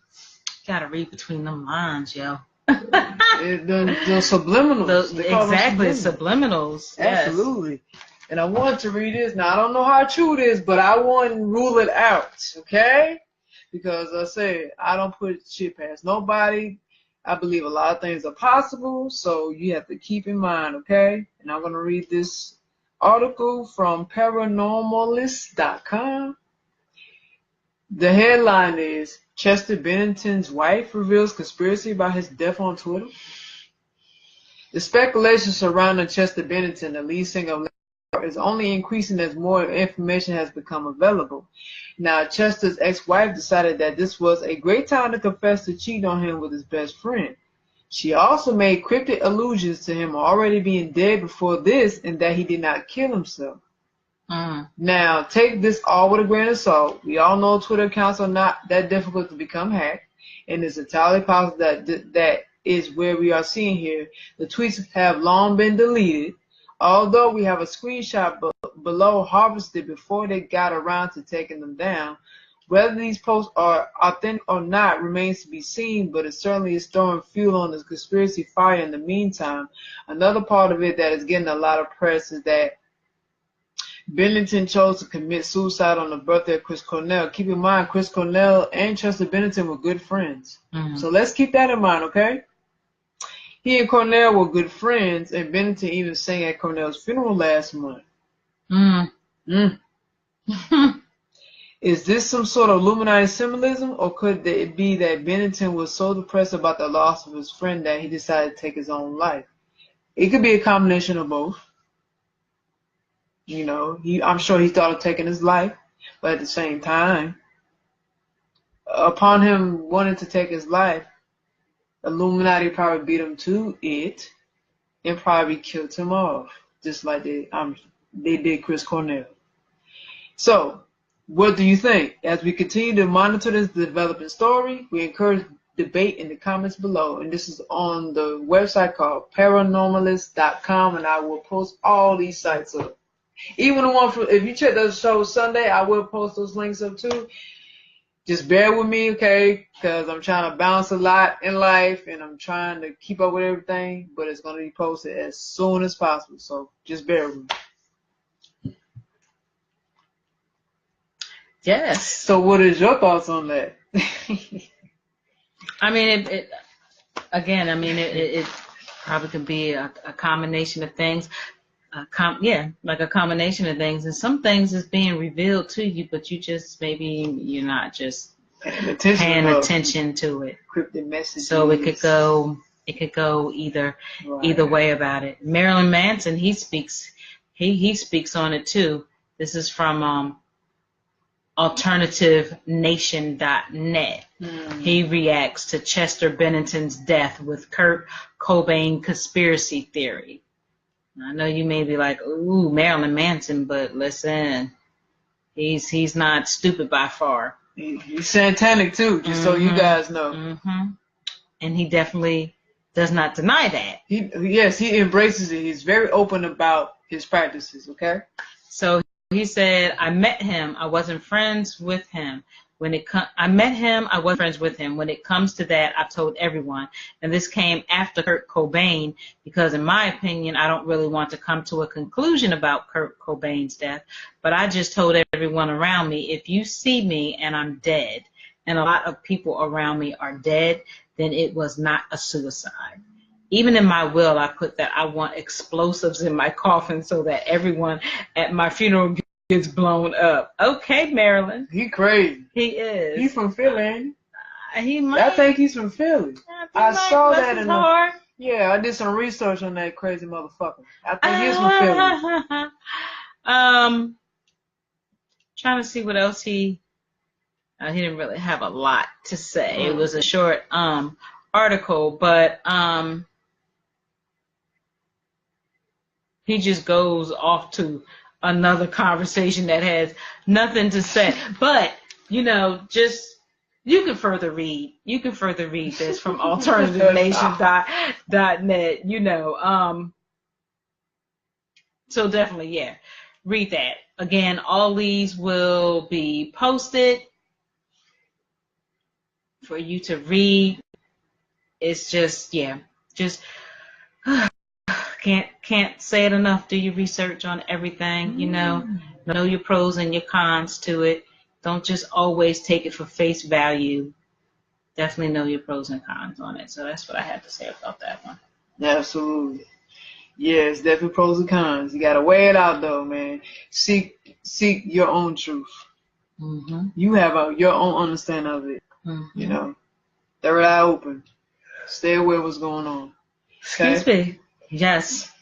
read between them lines, yo. the subliminals. Exactly, subliminals. Yes. Absolutely. And I want to read this. Now, I don't know how true it is, but I want to rule it out, okay? Because I said, I don't put shit past nobody. I believe a lot of things are possible, so you have to keep in mind, okay? And I'm going to read this article from paranormalist.com. The headline is, Chester Bennington's wife reveals conspiracy about his death on Twitter. The speculation surrounding Chester Bennington, the lead singer of is only increasing as more information has become available. Now, Chester's ex-wife decided that this was a great time to confess to cheating on him with his best friend. She also made cryptic allusions to him already being dead before this and that he did not kill himself. Now, take this all with a grain of salt. We all know Twitter accounts are not that difficult to become hacked, and it's entirely possible that is where we are seeing here. The tweets have long been deleted, although we have a screenshot below harvested before they got around to taking them down. Whether these posts are authentic or not remains to be seen, but it certainly is throwing fuel on this conspiracy fire in the meantime. Another part of it that is getting a lot of press is that Bennington chose to commit suicide on the birthday of Chris Cornell. Keep in mind, Chris Cornell and Chester Bennington were good friends. So let's keep that in mind, okay? He and Cornell were good friends, and Bennington even sang at Cornell's funeral last month. Is this some sort of Illuminati symbolism, or could it be that Bennington was so depressed about the loss of his friend that he decided to take his own life? It could be a combination of both. I'm sure he thought of taking his life, but at the same time, upon him wanting to take his life, Illuminati probably beat him to it and probably killed him off, just like they did Chris Cornell. So, what do you think? As we continue to monitor this developing story, we encourage debate in the comments below, and this is on the website called paranormalist.com, and I will post all these sites up. Even the one if you check the show Sunday, I will post those links up too. Just bear with me, okay? Because I'm trying to balance a lot in life, and I'm trying to keep up with everything, but it's going to be posted as soon as possible. So just bear with me. Yes. So what is your thoughts on that? I mean, it probably could be a combination of things. Like a combination of things, and some things is being revealed to you, but you're not just paying attention to it. Cryptic messages. So it could go either way about it. Marilyn Manson, he speaks on it too. This is from alternativenation.net. He reacts to Chester Bennington's death with Kurt Cobain conspiracy theory. I know you may be like, ooh, Marilyn Manson, but listen, he's not stupid by far. He's satanic too, just so you guys know. And he definitely does not deny that. He embraces it. He's very open about his practices, okay? So he said, I met him. I wasn't friends with him. When it comes to that, I've told everyone. And this came after Kurt Cobain, because in my opinion, I don't really want to come to a conclusion about Kurt Cobain's death, but I just told everyone around me, if you see me and I'm dead, and a lot of people around me are dead, then it was not a suicide. Even in my will, I put that I want explosives in my coffin so that everyone at my funeral gets blown up. Okay, Marilyn. He crazy. He is. He's from Philly, ain't he? He might. I think he's from Philly. I saw that in the. Yeah, I did some research on that crazy motherfucker. I think he's from Philly. Trying to see what else he didn't really have a lot to say. It was a short article, but he just goes off to another conversation that has nothing to say. But, just You can further read. You can further read this from alternativenation.net. You know. So definitely, yeah, read that. Again, all these will be posted for you to read. It's just, yeah, just can't say it enough. Do your research on everything, you know your pros and your cons to it. Don't just always take it for face value. Definitely know your pros and cons on it. So that's what I had to say about that one. Absolutely. Yeah, it's definitely pros and cons. You gotta weigh it out though, man. Seek your own truth. Mm-hmm. You have your own understanding of it. Mm-hmm. You know, third eye open. Stay aware of what's going on. Okay? Excuse me. Yes.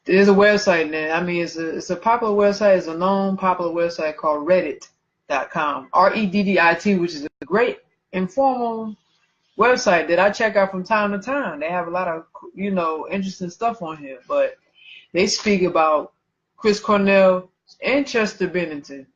There's a website now. I mean, it's a popular website. It's a known popular website called Reddit.com. Reddit, which is a great informal website that I check out from time to time. They have a lot of, interesting stuff on here. But they speak about Chris Cornell and Chester Bennington.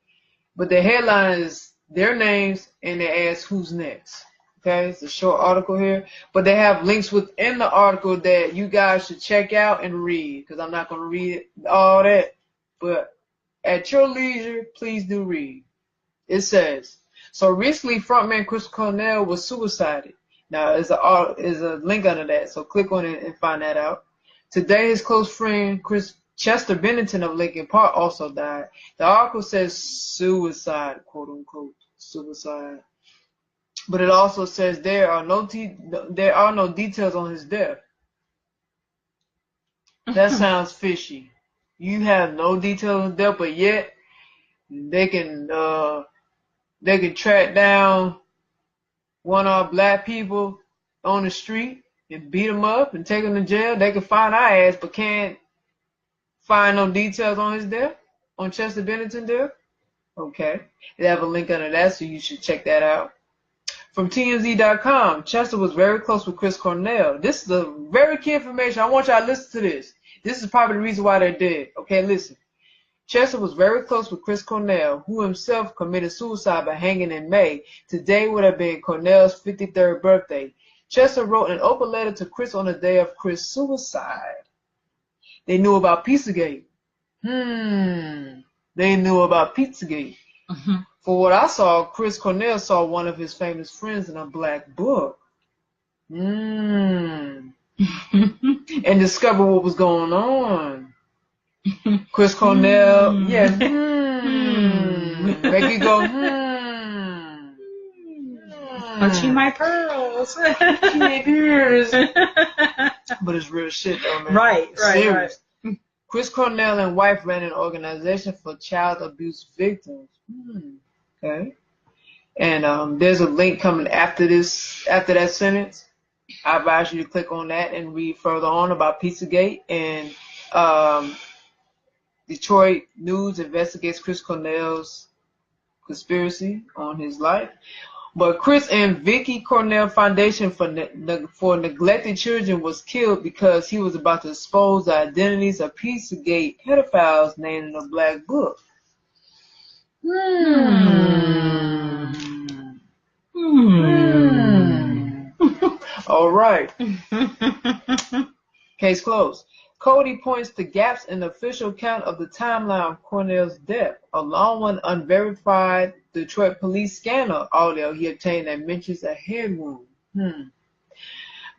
But the headline is their names and they ask who's next. Okay, it's a short article here, but they have links within the article that you guys should check out and read, because I'm not going to read all that, but at your leisure, please do read. It says, so recently frontman Chris Cornell was suicided. Now, there's a link under that, so click on it and find that out. Today, his close friend Chester Bennington of Lincoln Park also died. The article says suicide, quote unquote, suicide. But it also says there are no details on his death. That sounds fishy. You have no details on death, but yet they can track down one of our black people on the street and beat them up and take them to jail. They can find our ass, but can't find no details on his death, on Chester Bennington's death. Okay, they have a link under that, so you should check that out. From TMZ.com, Chester was very close with Chris Cornell. This is a very key information. I want y'all to listen to this. This is probably the reason why they're dead. Okay, listen. Chester was very close with Chris Cornell, who himself committed suicide by hanging in May. Today would have been Cornell's 53rd birthday. Chester wrote an open letter to Chris on the day of Chris' suicide. They knew about Pizzagate. They knew about Pizzagate. Mm-hmm. For what I saw, Chris Cornell saw one of his famous friends in a black book. And discovered what was going on. Chris Cornell, yeah, make you go, Touching my pearls. my pearls. But it's real shit though, man. Right. Chris Cornell and wife ran an organization for child abuse victims. Okay. And there's a link coming after that sentence. I advise you to click on that and read further on about Pizzagate. And Detroit News investigates Chris Cornell's conspiracy on his life. But Chris and Vicky Cornell Foundation for Neglected Children was killed because he was about to expose the identities of Pizzagate pedophiles named in the Black Book. All right. Case closed. Cody points to gaps in the official count of the timeline of Cornell's death, along with unverified Detroit police scanner audio he obtained that mentions a head wound.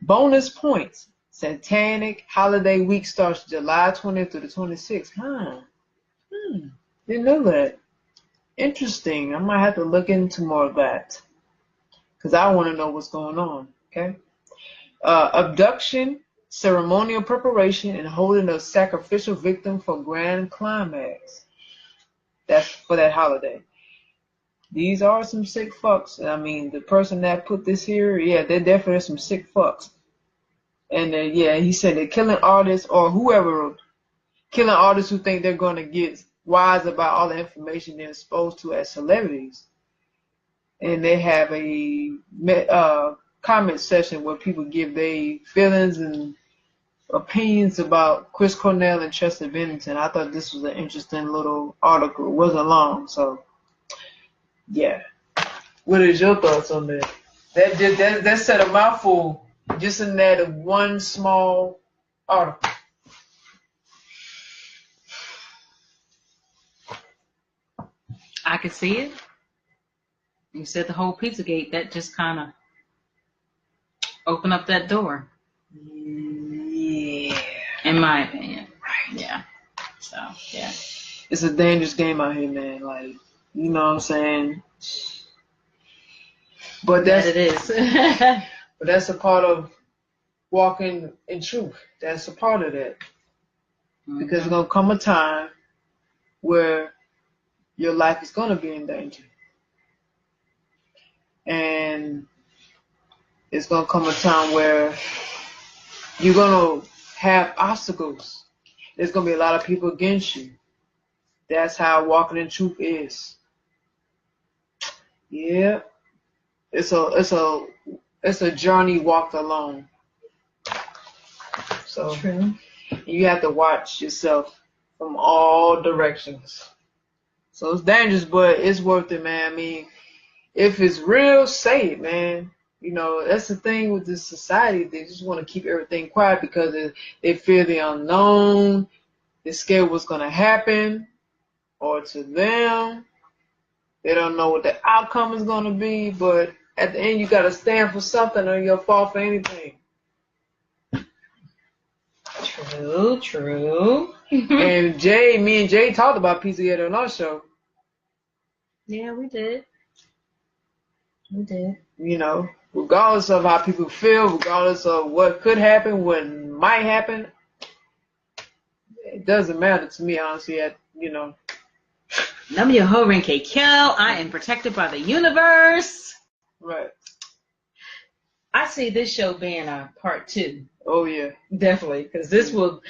Bonus points. Satanic holiday week starts July 20th through the 26th. Didn't know that. Interesting. I might have to look into more of that, because I want to know what's going on. Okay. Abduction, ceremonial preparation, and holding a sacrificial victim for grand climax. That's for that holiday. These are some sick fucks. I mean, the person that put this here, yeah, they're definitely some sick fucks. And yeah, he said they're killing artists or whoever, killing artists who think they're going to get wise about all the information they're exposed to as celebrities. And they have a comment session where people give their feelings and opinions about Chris Cornell and Chester Bennington. I thought this was an interesting little article. It wasn't long, so yeah. What is your thoughts on that? That said a mouthful just in that one small article. I could see it. You said the whole Pizzagate, that just kind of opened up that door. Yeah. In my opinion. Right. Yeah. So, yeah. It's a dangerous game out here, man. Like, you know what I'm saying? But That it is. but that's a part of walking in truth. That's a part of that. Because there's going to come a time where your life is going to be in danger. And it's going to come a time where you're going to have obstacles. There's going to be a lot of people against you. That's how walking in truth is. Yeah. It's a journey walked alone. So True. you have to watch yourself from all directions. So it's dangerous, but it's worth it, man. I mean, if it's real, say it, man. You know, that's the thing with this society. They just want to keep everything quiet because they fear the unknown. They're scared what's going to happen or to them. They don't know what the outcome is going to be, but at the end, you got to stand for something or you'll fall for anything. True. And me and Jay talked about Pizzagate on our show. Yeah, we did. You know, regardless of how people feel, regardless of what could happen, what might happen, it doesn't matter to me, honestly. You know. Nam Yoho Renke Kyo. I am protected by the universe. Right. I see this show being a part 2. Oh yeah. Definitely, because this will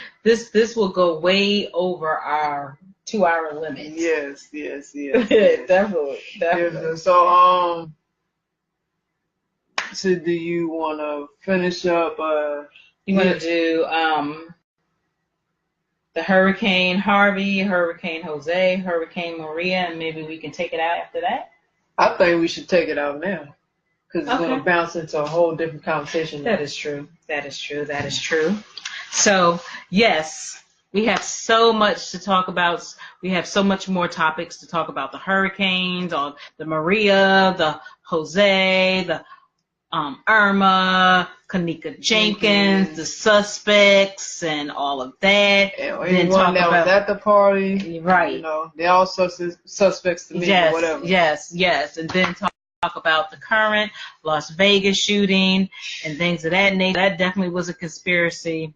go way over our 2-hour limit. Yes. Definitely. Yeah, so do you want to finish up? You want to do the Hurricane Harvey, Hurricane Jose, Hurricane Maria, and maybe we can take it out after that? I think we should take it out now because it's going to bounce into a whole different conversation. That is true. So, yes, we have so much to talk about. We have so much more topics to talk about. The hurricanes, or the Maria, the Jose, the Irma, Kenneka Jenkins, the suspects, and all of that. And anyone that was at the party, right? You know, they all suspects to me, or whatever. Yes. And then talk about the current Las Vegas shooting and things of that nature. That definitely was a conspiracy,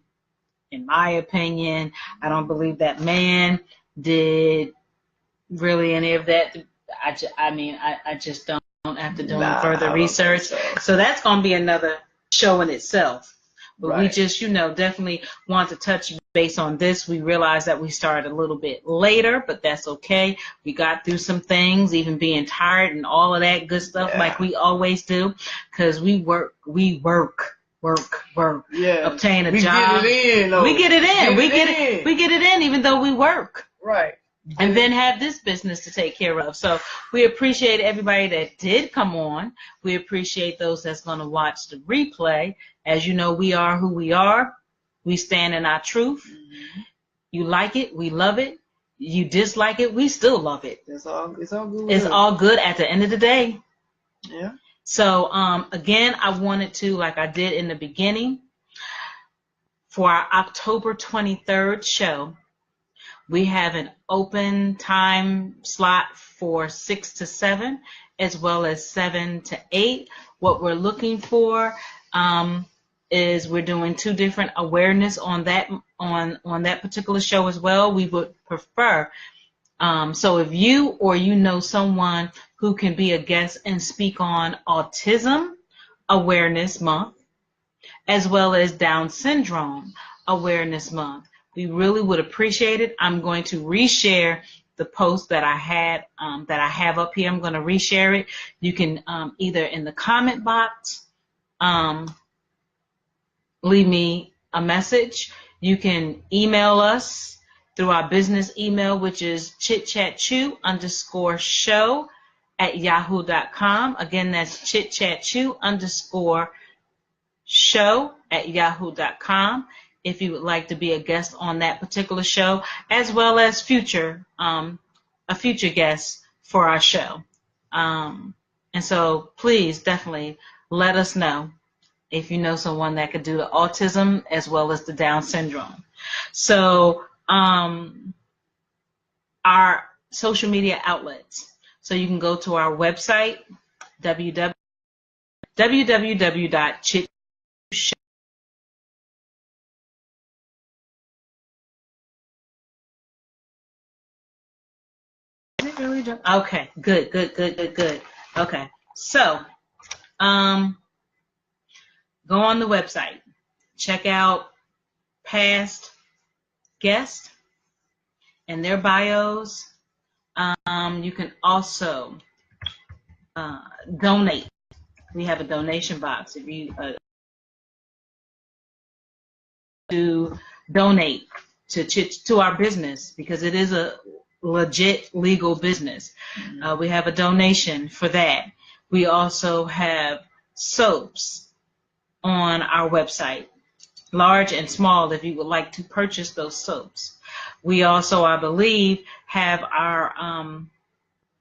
in my opinion. I don't believe that man did really any of that. I just don't have to do any further research. So that's going to be another show in itself. But we just, definitely want to touch base on this. We realized that we started a little bit later, but that's okay. We got through some things, even being tired and all of that good stuff like we always do, because we work. Yeah. Obtain a job. We get it in even though we work. Right. And then have this business to take care of. So we appreciate everybody that did come on. We appreciate those that's going to watch the replay. As you know, we are who we are. We stand in our truth. Mm-hmm. You like it, we love it. You dislike it, we still love it. It's all good. It's all good at the end of the day. Yeah. So again, I wanted to, like I did in the beginning, for our October 23rd show, we have an open time slot for 6 to 7, as well as 7 to 8. What we're looking for is we're doing 2 different awareness on that particular show as well. We would prefer. So if you or you know someone who can be a guest and speak on Autism Awareness Month, as well as Down Syndrome Awareness Month, we really would appreciate it. I'm going to reshare the post that I have up here. I'm going to reshare it. You can either in the comment box leave me a message. You can email us through our business email, which is chitchatchew_show chitchatchew@yahoo.com. Again, that's chitchatchew_show@yahoo.com. If you would like to be a guest on that particular show, as well as a future guest for our show. And so please definitely let us know if you know someone that could do the autism as well as the Down syndrome. So our social media outlets. So you can go to our website, www.chitchatchew. Okay, good. Okay, so go on the website, check out past guests and their bios. You can also donate. We have a donation box if you to donate to our business, because it is a legit legal business. We have a donation for that. We also have soaps on our website, large and small, if you would like to purchase those soaps. We also, I believe, have our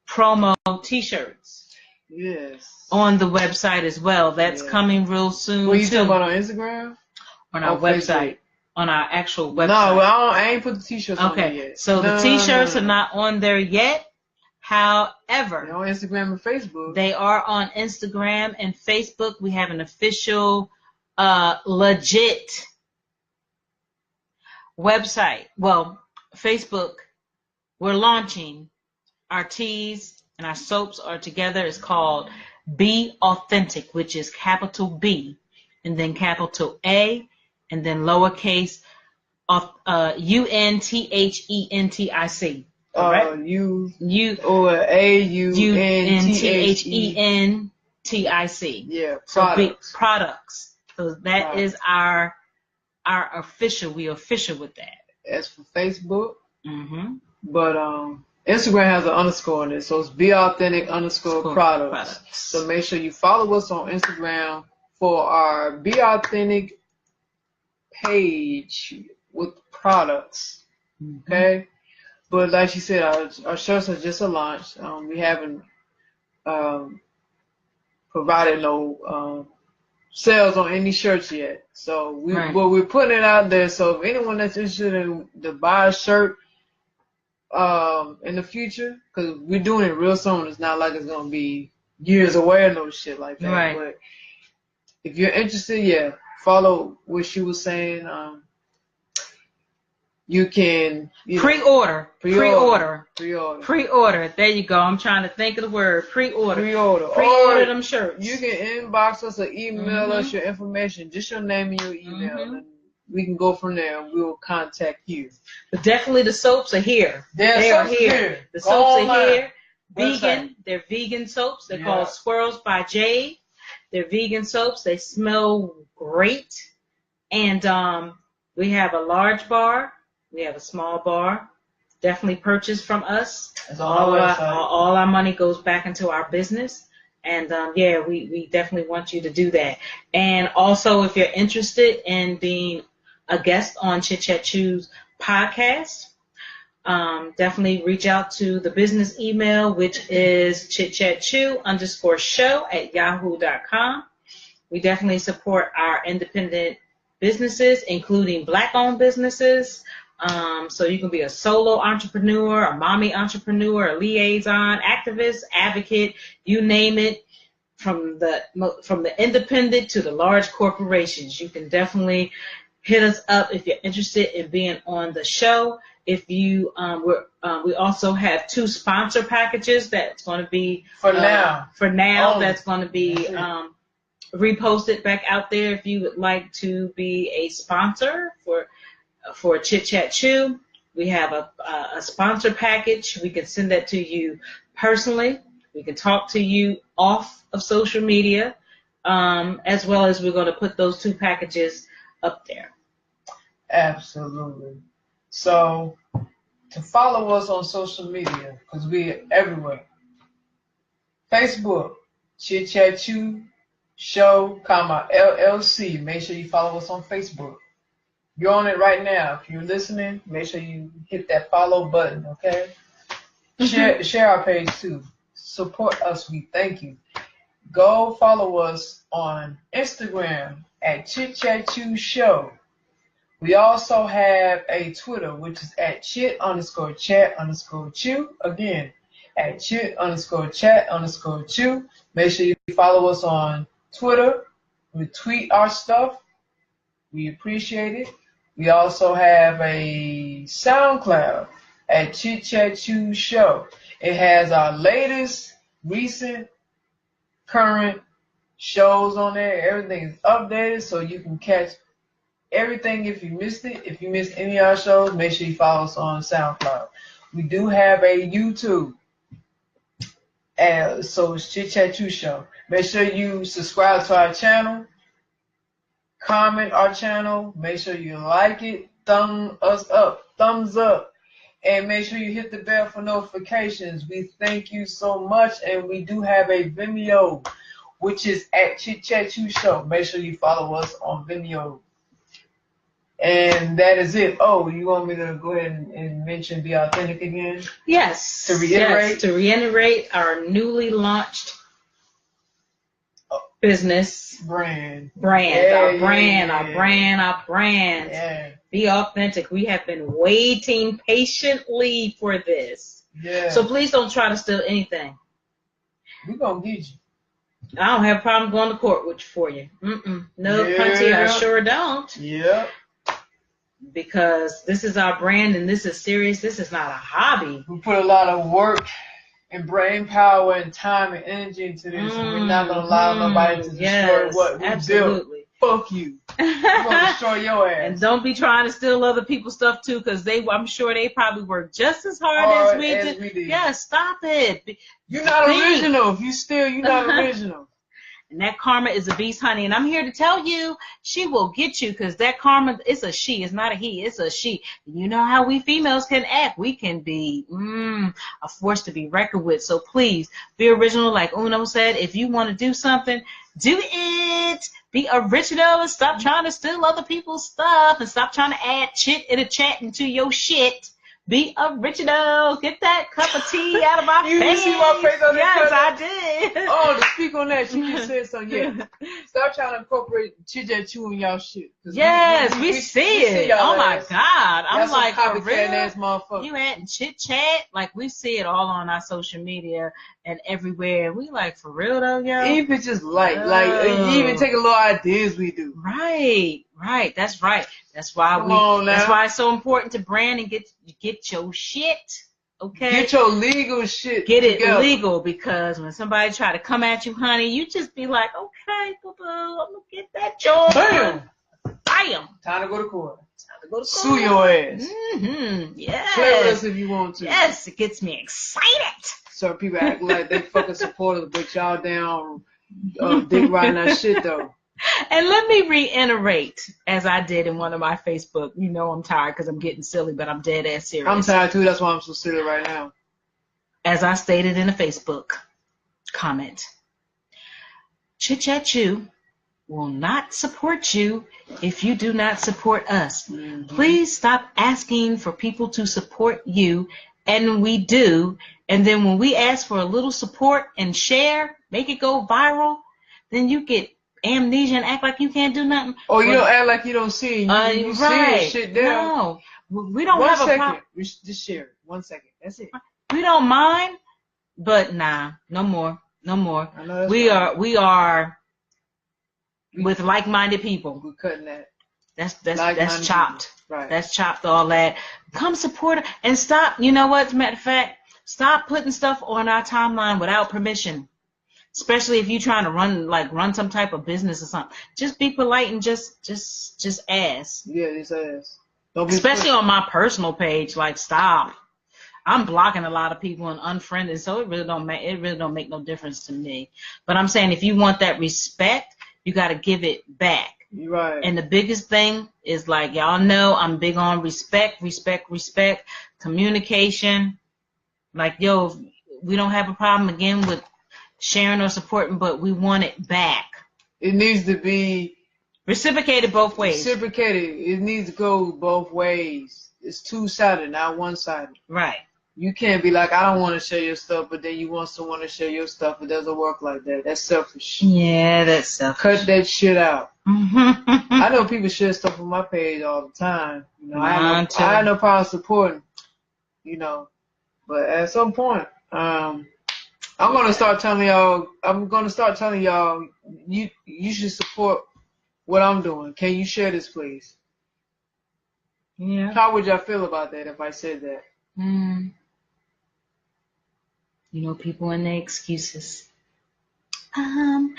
promo t-shirts. Yes. On the website as well. That's coming real soon. What you talking about on Instagram? On our website. Facebook? On our actual website. No, I ain't put the t-shirts on there yet. So the t-shirts are not on there yet. However, they're on Instagram and Facebook. They are on Instagram and Facebook. We have an official, legit website. Well, Facebook, we're launching our teas and our soaps are together. It's called Be Authentic, which is capital B and then capital A and then lowercase UNTHENTIC. AUNTHENTIC. Yeah, products. So products. So that is our official. We are official with that. As for Facebook, but Instagram has an underscore in it, so it's Be Authentic _products. So make sure you follow us on Instagram for our Be Authentic page with products. Okay, but like she said, our shirts are just a launch. We haven't provided no sales on any shirts yet, so we're putting it out there. So if anyone that's interested in to buy a shirt in the future, because we're doing it real soon, it's not like it's gonna be years away or no shit like that. Right. But if you're interested, follow what she was saying. You can pre-order. There you go. I'm trying to think of the word. Pre-order them shirts. You can inbox us or email us your information, just your name and your email, and we can go from there and we'll contact you. But definitely the soaps are here. They are here. The soaps are here. Vegan. They're vegan soaps. They're called Swirls by Jade. They're vegan soaps. They smell great. And we have a large bar. We have a small bar. Definitely purchase from us. All our money goes back into our business. And we definitely want you to do that. And also, if you're interested in being a guest on Chit Chat Chew's podcast, definitely reach out to the business email, which is chitchatchew_show@yahoo.com. We definitely support our independent businesses, including Black-owned businesses. So you can be a solo entrepreneur, a mommy entrepreneur, a liaison, activist, advocate, you name it, from the independent to the large corporations. You can definitely hit us up if you're interested in being on the show. If you we also have 2 sponsor packages that's going to be for now that's going to be reposted back out there. If you would like to be a sponsor for Chit Chat Chew, we have a sponsor package. We can send that to you personally. We can talk to you off of social media, as well as we're going to put those 2 packages up there. Absolutely. So to follow us on social media, because we're everywhere. Facebook, Chit Chat Chew Show, LLC. Make sure you follow us on Facebook. You're on it right now. If you're listening, make sure you hit that follow button, okay? Share our page too. Support us. We thank you. Go follow us on Instagram at Chit Chat Chew Show. We also have a Twitter, which is at chit_chat_chew. Again, at chit_chat_chew. Make sure you follow us on Twitter. We tweet our stuff. We appreciate it. We also have a SoundCloud at Chit Chat Chew Show. It has our latest, recent, current shows on there. Everything is updated so you can catch everything if you missed it. If you missed any of our shows, make sure you follow us on SoundCloud. We do have a YouTube. So it's Chit Chat Chew Show. Make sure you subscribe to our channel. Comment our channel. Make sure you like it. Thumbs up. And make sure you hit the bell for notifications. We thank you so much. And we do have a Vimeo, which is at Chit Chat Chew Show. Make sure you follow us on Vimeo. And that is it. Oh, you want me to go ahead and mention Be Authentic again? Yes. To reiterate? Yes, to reiterate our newly launched business brand. Our brand. Yeah. Be Authentic. We have been waiting patiently for this. Yeah. So please don't try to steal anything. We're going to get you. I don't have a problem going to court for you. No, Punty, I sure don't. Yep. Because this is our brand and this is serious. This is not a hobby. We put a lot of work and brain power and time and energy into this. And we're not going to allow nobody to destroy what we built. Fuck you. We're going to destroy your ass. And don't be trying to steal other people's stuff too, because I'm sure they probably work just as hard as we did. Yeah, stop it. You're not original. If you steal, you're not original. And that karma is a beast, honey. And I'm here to tell you, she will get you, because that karma is a she. It's not a he. It's a she. You know how we females can act. We can be a force to be reckoned with. So please, be original. Like Uno said, if you want to do something, do it. Be original and stop trying to steal other people's stuff and stop trying to add chit in a chat into your shit. Be original. Get that cup of tea out of my face. You see my face on the Yes, I did. Oh, to speak on that, she just said so. Yeah. Stop trying to incorporate Chit Chat Chew in y'all shit. Yes, we see it. Oh my God. I'm like, for real? Ass motherfucker. You had chit chat? Like, we see it all on our social media and everywhere. We like, for real though, yo? Even just like, even take a little ideas we do. Right. That's right. That's why that's why it's so important to brand and get your shit. Okay. Get your legal shit. Get it together. legal, because when somebody try to come at you, honey, you just be like, okay, boo-boo, I'm gonna get that job. Bam. Time to go to court. Sue your ass. Yes. Play with us if you want to. Yes, it gets me excited. So people act like they fucking supporters, but y'all down dick riding that shit though. And let me reiterate, as I did in one of my Facebook, you know I'm tired because I'm getting silly, but I'm dead ass serious. I'm tired too, that's why I'm so silly right now. As I stated in a Facebook comment, Chit Chat Chew will not support you if you do not support us. Please stop asking for people to support you, and we do. And then when we ask for a little support and share, make it go viral, then you get amnesia and act like you can't do nothing. Oh, you don't act like you don't see it. You see shit there. No, we don't have a problem. Just share it. 1 second. That's it. We don't mind, but nah, no more. We are with like-minded people. We're cutting that. That's chopped. People. Right. That's chopped. All that. Come support it and stop. You know what? As a matter of fact, stop putting stuff on our timeline without permission. Especially if you're trying to run some type of business or something. Just be polite and just ask. Yeah, just ask. Especially on my personal page, like stop. I'm blocking a lot of people and unfriending, so it really don't make no difference to me. But I'm saying if you want that respect, you got to give it back. You're right. And the biggest thing is, like, y'all know I'm big on respect, communication. Like, yo, we don't have a problem again with sharing or supporting, but we want it back. It needs to be reciprocated both ways. Reciprocated. It needs to go both ways. It's two-sided, not one-sided. Right. You can't be like, I don't want to share your stuff, but then you want someone to share your stuff. It doesn't work like that. That's selfish. Yeah, that's selfish. Cut that shit out. I know people share stuff on my page all the time. You know, I have no problem supporting, you know. But at some point, I'm gonna start telling y'all. You should support what I'm doing. Can you share this, please? Yeah. How would y'all feel about that if I said that? You know, people and their excuses. I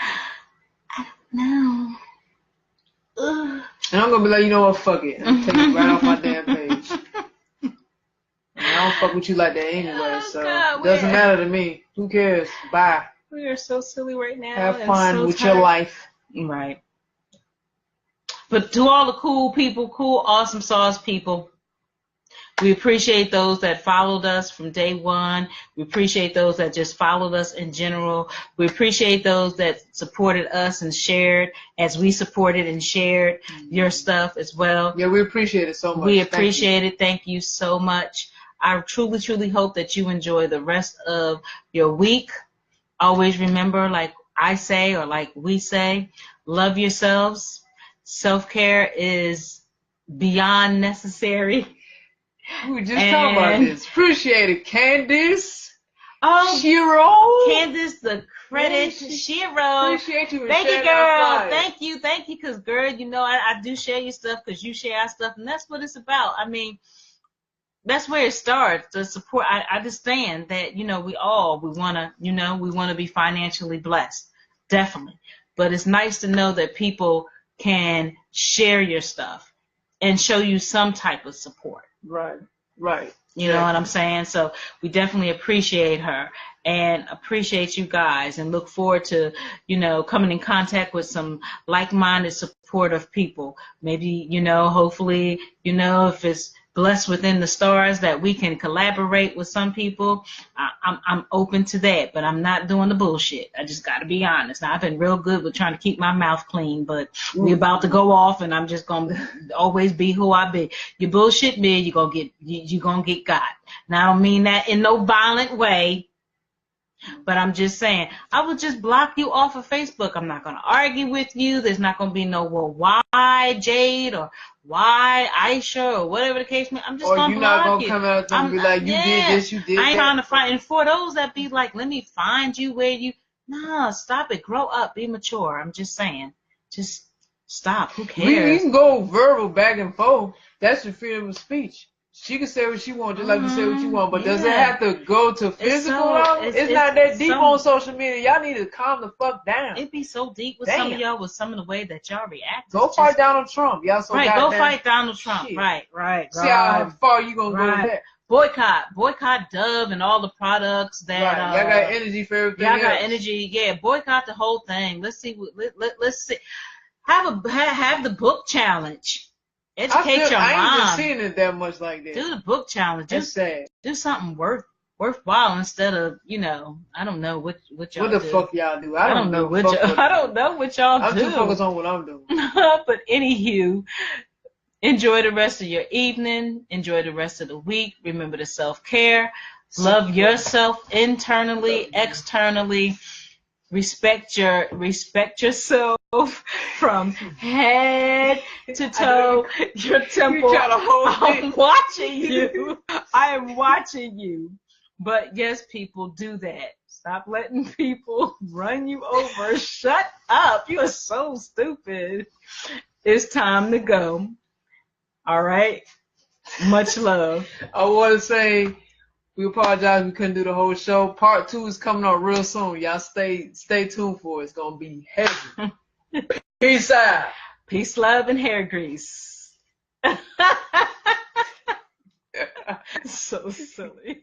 don't know. Ugh. And I'm gonna be like, you know what? Fuck it. I'm taking it right off my damn page. I don't fuck with you like that anyway, so it doesn't matter to me. Who cares? Bye. We are so silly right now. Have fun with your life. Right. But to all the cool people, cool, awesome sauce people, we appreciate those that followed us from day one. We appreciate those that just followed us in general. We appreciate those that supported us and shared as we supported and shared your stuff as well. Yeah, we appreciate it so much. We appreciate it. Thank you so much. I truly, truly hope that you enjoy the rest of your week. Always remember, like I say or like we say, love yourselves. Self-care is beyond necessary. We were just talking about this. Appreciate it, Candice. Oh, Shiro. Candice, the credit. Shiro. Appreciate you. Thank you, girl. Thank you. Because, girl, you know, I do share your stuff because you share our stuff, and that's what it's about. I mean, that's where it starts. The support. I understand that, you know, we want to be financially blessed. Definitely. But it's nice to know that people can share your stuff and show you some type of support. Right. You know what I'm saying? So we definitely appreciate her and appreciate you guys and look forward to, you know, coming in contact with some like-minded, supportive people. Maybe, you know, hopefully, you know, if it's blessed within the stars that we can collaborate with some people, I'm open to that, but I'm not doing the bullshit. I just got to be honest. Now, I've been real good with trying to keep my mouth clean, but we about to go off, and I'm just going to always be who I be. You bullshit me, you're going to get got. Now, I don't mean that in no violent way, but I'm just saying, I would just block you off of Facebook. I'm not going to argue with you. There's not going to be no, well, why Jade or why Aisha or whatever the case may be. I'm just going to block you. Or you're not going to come out and be like, you did this, you did that. I ain't trying to find. And for those that be like, let me find you where you, nah, stop it. Grow up. Be mature. I'm just saying. Just stop. Who cares? We can go verbal back and forth. That's your freedom of speech. She can say what she wants, just like you say what you want, but does it have to go to physical? It's not that deep on social media. Y'all need to calm the fuck down. It be so deep with some of y'all, with some of the way that y'all react. Go fight Donald Trump. Y'all so right, go fight Donald Trump. Shit. Right. See how far you gonna go with that. Boycott Dove and all the products that. Right. Y'all got energy for everything. Y'all got energy. Yeah, boycott the whole thing. Let's see. Let's see. Have the book challenge. Educate your mom. I ain't been seeing it that much like that. Do the book challenge. That's sad. Do something worthwhile instead of, you know, I don't know what y'all do. What the fuck y'all do? I don't know what y'all do. I'm too focused on what I'm doing. But anywho, enjoy the rest of your evening. Enjoy the rest of the week. Remember to self-care. Love yourself internally, externally. Respect yourself from head to toe, your temple. I'm watching you. I am watching you. But yes, people, do that. Stop letting people run you over. Shut up. You are so stupid. It's time to go. All right? Much love. I want to say, we apologize we couldn't do the whole show. Part 2 is coming up real soon. Y'all stay tuned for it. It's going to be heavy. Peace out. Peace, love, and hair grease. So silly.